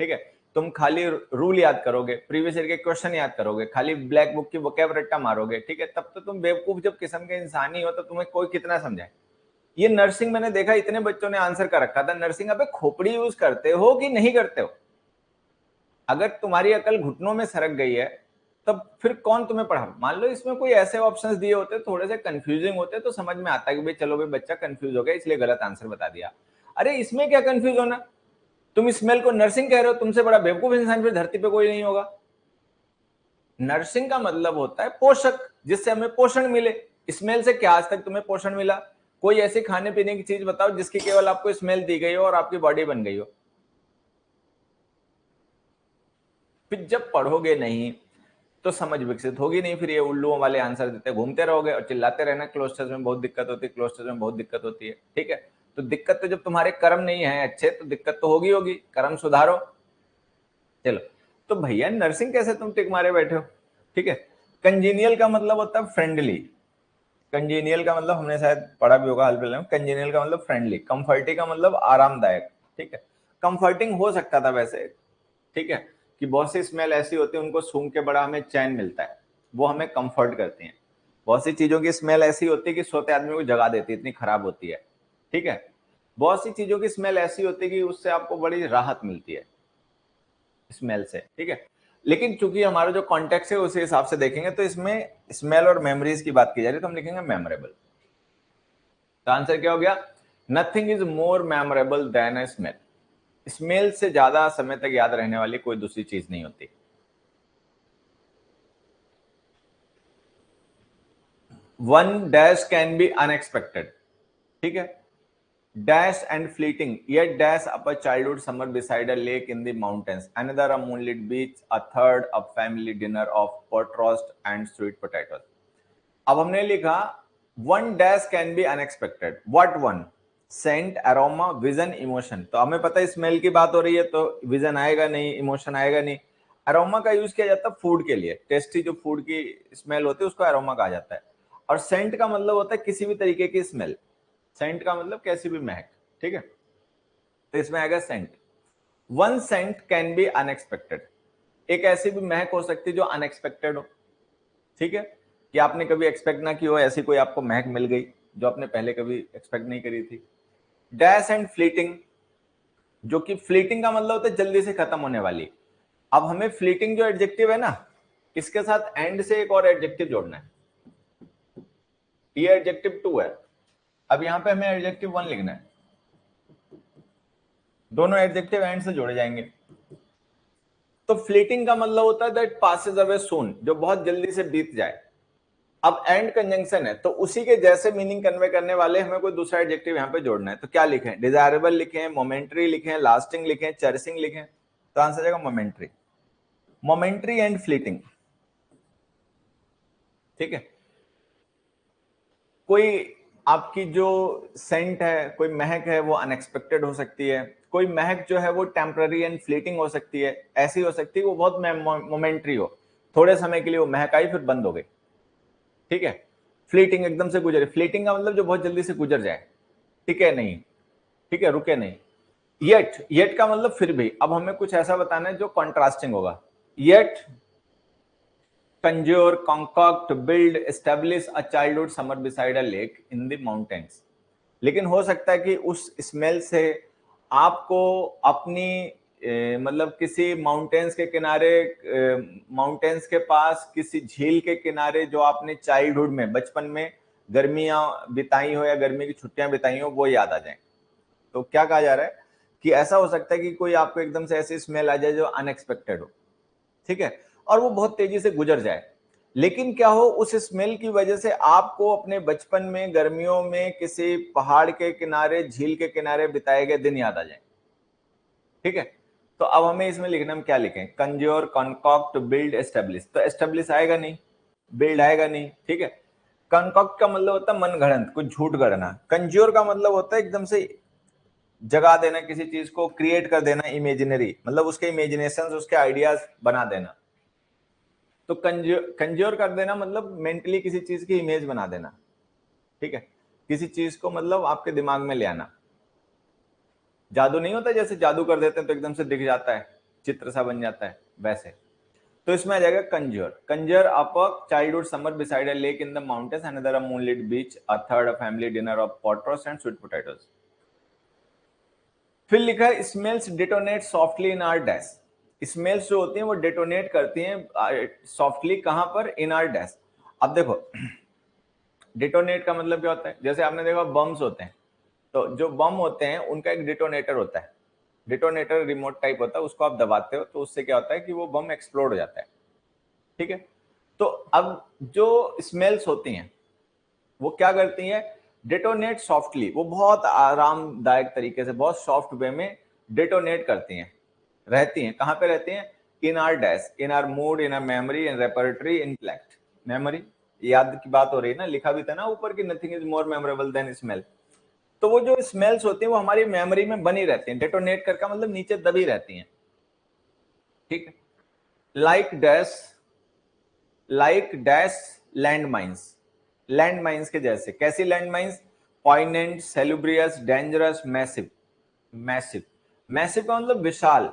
Speaker 1: ठीक है, तुम खाली रूल याद करोगे, प्रीवियस ईयर के क्वेश्चन याद करोगे, खाली ब्लैक बुक की वोकैब रट्टा मारोगे, ठीक है, तब तो तुम बेवकूफ जब किस्म के इंसान ही हो तो तुम्हें कोई कितना समझाए। ये नर्सिंग मैंने देखा इतने बच्चों ने आंसर कर रखा था, नर्सिंग अबे खोपड़ी यूज करते हो कि नहीं करते हो? अगर तुम्हारी अकल घुटनों में सरक गई है तब फिर कौन तुम्हें पढ़ा। मान लो इसमें कोई ऐसे ऑप्शंस दिए होते थोड़े से कंफ्यूजिंग होते तो समझ में आता कि भाई चलो भाई बच्चा कंफ्यूज हो गया इसलिए गलत आंसर बता दिया। अरे इसमें क्या कंफ्यूज होना, तुम स्मेल को नर्सिंग कह रहे हो, तुमसे बड़ा बेवकूफ इंसान फिर धरती पे कोई नहीं होगा। नर्सिंग का मतलब होता है पोषक, जिससे हमें पोषण मिले। स्मेल से क्या आज तक तुम्हें पोषण मिला? कोई ऐसी खाने पीने की चीज बताओ जिसकी केवल आपको स्मेल दी गई हो और आपकी बॉडी बन गई हो। फिर जब पढ़ोगे नहीं तो समझ विकसित होगी नहीं, फिर ये उल्लुओं वाले आंसर देते घूमते रहोगे और चिल्लाते रहना क्लोस्टर्स में बहुत दिक्कत होती है, क्लोस्टर्स में बहुत दिक्कत होती है। ठीक है, तो दिक्कत तो जब तुम्हारे कर्म नहीं है अच्छे तो दिक्कत तो होगी होगी, कर्म सुधारो। चलो, तो भैया नर्सिंग कैसे तुम टिक मारे बैठे हो? ठीक है, कंजीनियल का मतलब होता है फ्रेंडली। कंजीनियल का मतलब हमने शायद पढ़ा भी होगा हाल फिलहाल में। कंजीनियल का मतलब फ्रेंडली, कंफर्टिंग का मतलब आरामदायक। ठीक है, कंफर्टिंग हो सकता था वैसे, ठीक है, कि बहुत सी स्मेल ऐसी होती है उनको सूंघ के बड़ा हमें चैन मिलता है, वो हमें कंफर्ट करती हैं। बहुत सी चीजों की स्मेल ऐसी होती है कि सोते आदमी को जगा देती है, इतनी खराब होती है। ठीक है, बहुत सी चीजों की स्मेल ऐसी होती है कि उससे आपको बड़ी राहत मिलती है स्मेल से। ठीक है, लेकिन चूंकि हमारा जो कॉन्टेक्स्ट है उसी हिसाब से देखेंगे तो इसमें स्मेल और मेमोरीज की बात की जा रही है तो हम लिखेंगे मेमोरेबल। तो आंसर क्या हो गया? Nothing is more memorable than a smell. Smell से ज्यादा समय तक याद रहने वाली कोई दूसरी चीज नहीं होती। One dash can be unexpected. ठीक है, Dash and fleeting, yet dash up a childhood summer beside a lake in the mountains. Another a moonlit beach. A third a family dinner of pot roast and sweet potatoes. अब हमने लिखा one dash can be unexpected. What one? Scent, aroma, vision, emotion. तो हमें पता है smell की बात हो रही है तो विजन आएगा नहीं, इमोशन आएगा नहीं. अरोमा का यूज किया जाता है फूड के लिए. टेस्टी जो फूड की स्मेल होती है उसको अरोमा कहा जाता है. और सेंट का मतलब होता है किसी भी तरीके की स्मेल. सेंट का मतलब कैसी भी महक. ठीक है, तो इसमें आएगा scent. One scent can be unexpected. एक ऐसी भी महक हो सकती है जो अनएक्सपेक्टेड हो. ठीक है, कि आपने कभी एक्सपेक्ट ना की हो, ऐसी कोई आपको महक मिल गई जो आपने पहले कभी एक्सपेक्ट नहीं करी थी. डैश एंड फ्लीटिंग, जो कि फ्लीटिंग का मतलब होता है जल्दी से खत्म होने वाली. अब हमें फ्लीटिंग जो एडजेक्टिव है ना, इसके साथ एंड से एक और एडजेक्टिव जोड़ना है. ये एडजेक्टिव 2 है. अब यहां पे हमें एडजेक्टिव 1 लिखना है. दोनों एडजेक्टिव एंड से जोड़े जाएंगे. तो फ्लीटिंग का मतलब होता है दैट पासेस अवे सून, जो बहुत जल्दी से बीत जाए. अब एंड कंजंक्शन है तो उसी के जैसे मीनिंग कन्वे करने वाले हमें कोई दूसरा एडजेक्टिव यहां पे जोड़ना है. तो क्या लिखें? डिजायरेबल लिखें, मोमेंट्री लिखें, लास्टिंग लिखें, चेरिशिंग लिखें. तो आंसर जाएगा मोमेंट्री. Momentary and fleeting. ठीक है, कोई आपकी जो सेंट है, कोई महक है, वो अनएक्सपेक्टेड हो सकती है. कोई महक जो है वो टेम्पररी एंड फ्लीटिंग हो सकती है. ऐसी हो सकती है वो बहुत मोमेंट्री हो, थोड़े समय के लिए वो महक आई फिर बंद हो गई. ठीक है, फ्लीटिंग एकदम से गुजरे. फ्लीटिंग का मतलब जो बहुत जल्दी से गुजर जाए, टिके नहीं. ठीक है, रुके नहीं. येट, येट का मतलब फिर भी. अब हमें कुछ ऐसा बताना है जो कॉन्ट्रास्टिंग होगा. Yet conjure, concoct, build, establish a childhood summer beside a lake in the mountains. लेकिन हो सकता है कि उस स्मेल से आपको अपनी मतलब किसी माउंटेन्स के किनारे, माउंटेन्स के पास किसी झील के किनारे जो आपने चाइल्डहुड में, बचपन में गर्मियां बिताई हो या गर्मी की छुट्टियां बिताई हो, वो याद आ जाए. तो क्या कहा जा रहा है कि ऐसा हो सकता है कि कोई आपको एकदम से ऐसी स्मेल आ जाए जो अनएक्सपेक्टेड हो. ठीक है, और वो बहुत तेजी से गुजर जाए. लेकिन क्या हो, उस स्मेल की वजह से आपको अपने बचपन में गर्मियों में किसी पहाड़ के किनारे, झील के किनारे बिताए गए दिन याद आ जाए. ठीक है, तो अब हमें इसमें लिखना, हम क्या लिखें? कंज्योर, कॉन्कॉक्ट, बिल्ड, एस्टेब्लिश. तो एस्टेब्लिश आएगा नहीं, बिल्ड आएगा नहीं. ठीक है, कॉन्कॉक्ट का मतलब होता है मन गढ़ंत, कुछ झूठ गढ़ना. कंज्योर का मतलब होता है एकदम से जगा देना, किसी चीज को क्रिएट कर देना, इमेजिनरी, मतलब उसके इमेजिनेशन, उसके आइडियाज बना देना. तो कंज्योर कर देना मतलब मेंटली किसी चीज की इमेज बना देना. ठीक है, किसी चीज को मतलब आपके दिमाग में ले आना. जादू नहीं होता, जैसे जादू कर देते हैं तो एकदम से दिख जाता है, चित्र सा बन जाता है, वैसे. तो इसमें आ जाएगा conjure. Conjure up a childhood summer beside a lake in the mountains, another a moonlit beach, a third a family dinner of pot roast and sweet potatoes. फिर लिखा है smells detonate softly in our dash. Smells जो होती हैं वो detonate करती हैं softly. कहां पर? In our dash. अब देखो, डिटोनेट का मतलब क्या होता है? जैसे आपने देखा बम्स होते हैं, तो जो बम होते हैं उनका एक डिटोनेटर होता है. डिटोनेटर रिमोट टाइप होता है, उसको आप दबाते हो तो उससे क्या होता है कि वो बम एक्सप्लोड हो जाता है. ठीक है, तो अब जो स्मेल्स होती हैं वो क्या करती हैं? Detonate softly. वो बहुत आरामदायक तरीके से, बहुत सॉफ्ट वे में डिटोनेट करती हैं, रहती हैं. कहां पे रहती हैं? इन are dash, in are mood, in are memory, in repertory, intellect. Memory, याद की बात हो रही है ना, लिखा भी था ना ऊपर की nothing is more memorable than smell. तो वो जो स्मेल्स होती हैं वो हमारी मेमोरी में बनी रहती हैं. डिटोनेट करके मतलब नीचे दबी रहती हैं. ठीक है, like dash, like dash land mines. Land mines के जैसे. कैसी land mines? Poignant, salubrious, dangerous, massive. Massive, massive का मतलब विशाल.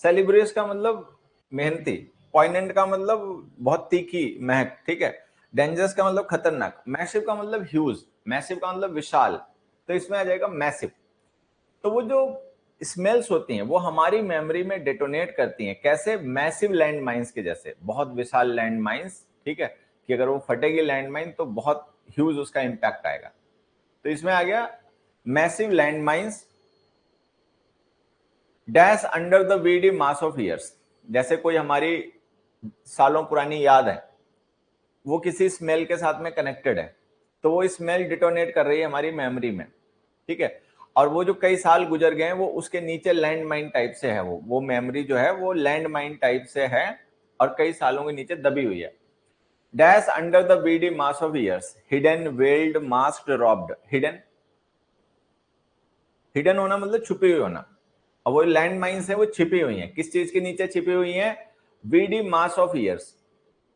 Speaker 1: सेलिब्रियस का मतलब मेहनती. पॉइनेंट का मतलब बहुत तीखी महक. ठीक है, डेंजरस का मतलब खतरनाक. मैसिव का मतलब ह्यूज. मैसिव का मतलब विशाल. तो इसमें आ जाएगा मैसिव. तो वो जो स्मेल्स होती हैं वो हमारी मेमोरी में डेटोनेट करती हैं. कैसे? मैसिव लैंड माइंस के जैसे, बहुत विशाल लैंड माइंस. ठीक है, कि अगर वो फटेगी लैंड माइन तो बहुत ह्यूज उसका इंपैक्ट आएगा. तो इसमें आ गया massive land mines. Dash under the weedy mass of years. जैसे कोई हमारी सालों पुरानी याद है, वो किसी स्मेल के साथ में कनेक्टेड है, तो वो स्मेल डिटोनेट कर रही है हमारी मेमोरी में. ठीक है। और वो जो कई साल गुजर गए हैं वो उसके नीचे लैंड माइन टाइप से है, वो मेमोरी जो है वो लैंड माइन टाइप से है और कई सालों के नीचे दबी हुई है। Dash under the weedy mass of years, hidden, veiled, masked, robbed. Hidden, hidden होना मतलब छुपी हुई होना, और वो लैंड माइन्स है वो छिपी हुई हैं। किस चीज के नीचे छिपी हुई हैं? वीडी मास ऑफ ईयर्स,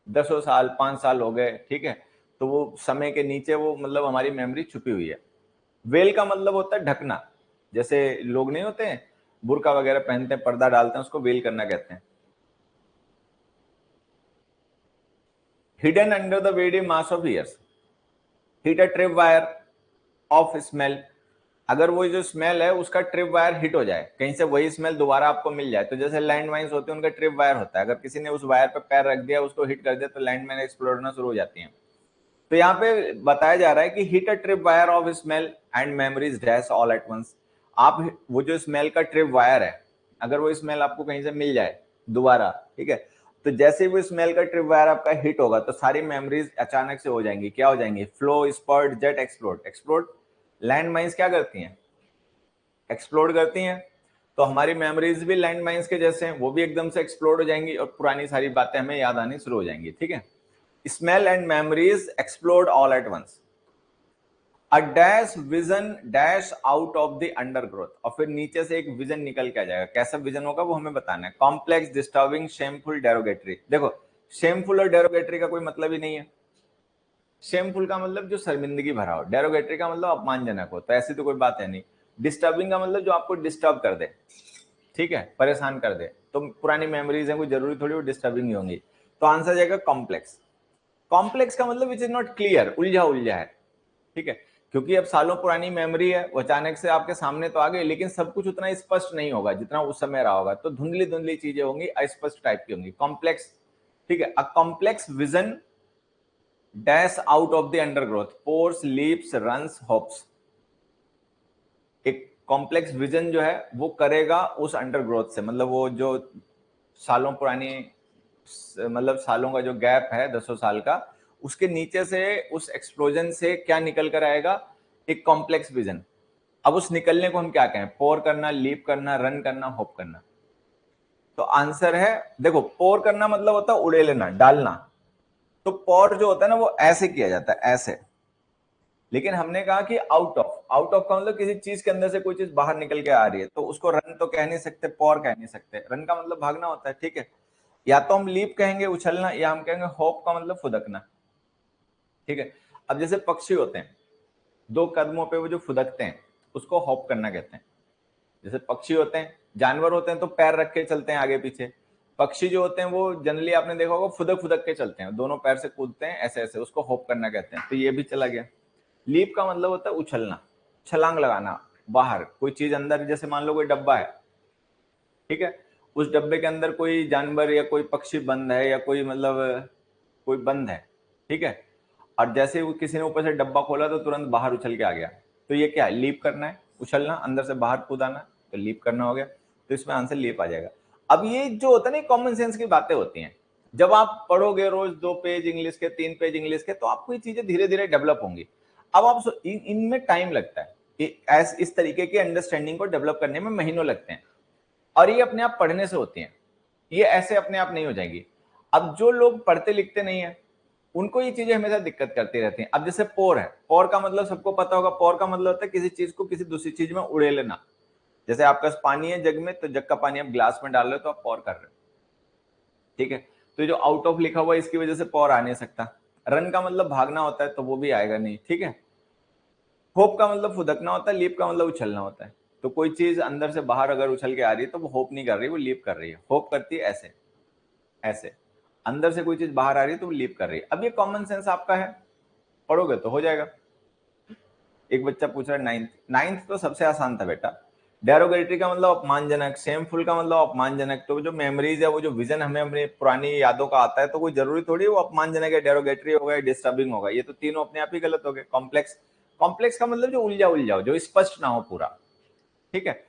Speaker 1: 10 साल 5 साल हो गए, ठीक है, तो वो समय के नीचे वो मतलब हमारी मेमोरी छुपी हुई है। वेल का मतलब होता है ढकना, जैसे लोग नहीं होते हैं बुर्का वगैरह पहनते हैं, पर्दा डालते हैं, उसको वेल करना कहते हैं। हिडन अंडर द वेडी मास of years, hit a trip wire of smell. अगर वो जो स्मेल है उसका ट्रिप वायर हिट हो जाए, कहीं से वही स्मेल दोबारा आपको मिल जाए, तो जैसे लैंड माइन्स होते हैं उनका ट्रिप वायर होता है, अगर किसी ने उस वायर पे पैर रख दिया, उसको हिट कर दिया, तो लैंड माइन एक्सप्लोड होना शुरू हो जाती है। तो यहाँ पे बताया जा रहा है कि hit a trip wire of smell and memories dash all at once. आप वो जो स्मेल का ट्रिप वायर है, अगर वो स्मेल आपको कहीं से मिल जाए दोबारा, ठीक है, तो जैसे ही वो स्मेल का ट्रिप वायर आपका हिट होगा तो सारी मेमोरीज अचानक से हो जाएंगी। क्या हो जाएंगी? Flow, spurt, jet, explode. Explode, land mines क्या करती हैं? एक्सप्लोड करती हैं। तो हमारी मेमोरीज भी लैंड माइन्स के जैसे हैं, वो भी एकदम से एक्सप्लोड हो जाएंगी और पुरानी सारी बातें हमें याद आनी शुरू हो जाएंगी। ठीक है, smell and memories explode all at once. A dash vision dash out of the undergrowth, और फिर नीचे से एक विजन निकल के आ जाएगा। कैसा विजन होगा वो हमें बताना है। Complex, disturbing, shameful, derogatory. देखो, शेमफुल और डेरोगेटरी का कोई मतलब ही नहीं है। शेमफुल का मतलब जो शर्मिंदगी भरा हो, डेरोगेटरी का मतलब अपमानजनक हो, तो ऐसी तो कोई बात है नहीं। डिस्टर्बिंग का मतलब जो आपको डिस्टर्ब कर दे, ठीक है, परेशान कर दे, तो पुरानी मेमोरीज हैं, कोई जरूरी थोड़ी वो डिस्टर्बिंग ही होंगी। तो आंसर जाएगा कॉम्प्लेक्स। कॉम्प्लेक्स का मतलब विच इज नॉट क्लियर, उलझा उलझा है, ठीक है, क्योंकि अब सालों पुरानी मेमोरी है, वो अचानक से आपके सामने तो आ गई, लेकिन सब कुछ उतना स्पष्ट नहीं होगा जितना उस समय रहा होगा, तो धुंधली धुंधली चीजें होंगी, अस्पष्ट टाइप की होंगी, कॉम्प्लेक्स। ठीक है, a complex vision dash out of the undergrowth, pores, leaps, runs, hopes. एक कॉम्प्लेक्स विजन जो है वो करेगा उस अंडरग्रोथ से, मतलब वो जो सालों पुरानी, मतलब सालों का जो गैप है 10 साल का, उसके नीचे से उस एक्सप्लोजन से क्या निकल कर आएगा? एक कॉम्प्लेक्स विजन। अब उस निकलने को हम क्या कहें? पोर करना, लीप करना, रन करना, होप करना। तो आंसर है, देखो, पोर करना मतलब होता है उड़े लेना, डालना, तो पोर जो होता है ना वो ऐसे किया जाता है, ऐसे। लेकिन हमने कहा कि आउट ऑफ, आउट ऑफ का मतलब किसी चीज के अंदर से कोई चीज बाहर निकल के आ रही है, तो उसको रन तो कह नहीं सकते, पॉर कह नहीं सकते। रन का मतलब भागना होता है, ठीक है। या तो हम लीप कहेंगे, उछलना, या हम कहेंगे होप का मतलब फुदकना, ठीक है। अब जैसे पक्षी होते हैं, 2 कदमों पे वो जो फुदकते हैं उसको होप करना कहते हैं। जैसे पक्षी होते हैं, जानवर होते हैं तो पैर रख के चलते हैं आगे पीछे। पक्षी जो होते हैं वो जनरली आपने देखा होगा फुदक फुदक के चलते हैं, दोनों पैर से कूदते हैं ऐसे ऐसे, उसको होप करना कहते हैं। तो ये भी चला गया। लीप का मतलब होता है उछलना, छलांग लगाना बाहर, कोई चीज अंदर, जैसे मान लो कोई डब्बा है, ठीक है, उस डब्बे के अंदर कोई जानवर या कोई पक्षी बंद है, या कोई मतलब कोई बंद है, ठीक है, और जैसे वो किसी ने ऊपर से डब्बा खोला तो तुरंत बाहर उछल के आ गया, तो ये क्या है? लीप करना है, उछलना, अंदर से बाहर कूदाना, तो लीप करना हो गया। तो इसमें आंसर लीप आ जाएगा। अब ये जो होता है ना, कॉमन सेंस की बातें होती हैं, जब आप पढ़ोगे रोज 2 पेज इंग्लिश के, 3 पेज इंग्लिश के, तो आपको ये चीजें धीरे धीरे डेवलप होंगी। अब आप इनमें टाइम लगता है, इस तरीके की अंडरस्टैंडिंग को डेवलप करने में महीनों लगते हैं, और ये अपने आप पढ़ने से होती हैं, ये ऐसे अपने आप नहीं हो जाएगी। अब जो लोग पढ़ते लिखते नहीं है उनको ये चीजें हमेशा दिक्कत करती रहती हैं। अब जैसे पोर है, पोर का मतलब सबको पता होगा, पोर का मतलब होता है किसी चीज को किसी दूसरी चीज में उड़े लेना। जैसे आपके पास पानी है जग में, तो जग का पानी आप ग्लास में डाल रहे हो तो आप पोर कर रहे हो, ठीक है। तो जो आउट ऑफ लिखा हुआ है इसकी वजह से पोर आ नहीं सकता। रन का मतलब भागना होता है तो वो भी आएगा नहीं, ठीक है। होप का मतलब फुदकना होता है, लीप का मतलब उछलना होता है। तो कोई चीज अंदर से बाहर अगर उछल के आ रही है तो वो होप नहीं कर रही, वो लीप कर रही है। होप करती है ऐसे ऐसे, अंदर से कोई चीज बाहर आ रही है तो वो लीप कर रही है। अब ये कॉमन सेंस आपका है, पढ़ोगे तो हो जाएगा। एक बच्चा पूछ रहा है नाइन्थ, नाइन्थ तो सबसे आसान था बेटा। डेरोगेटरी का मतलब अपमानजनक, शेमफुल का मतलब अपमानजनक। तो जो मेमोरीज है, वो जो विजन हमें अपनी पुरानी यादों का आता है, तो कोई जरूरी थोड़ी वो अपमानजनक है, डेरोगेटरी होगा, डिस्टर्बिंग होगा। ये तो तीनों अपने आप ही गलत हो गए। कॉम्प्लेक्स, कॉम्प्लेक्स का मतलब जो उलझा उलझा हो, जो स्पष्ट ना हो पूरा, ठीक है।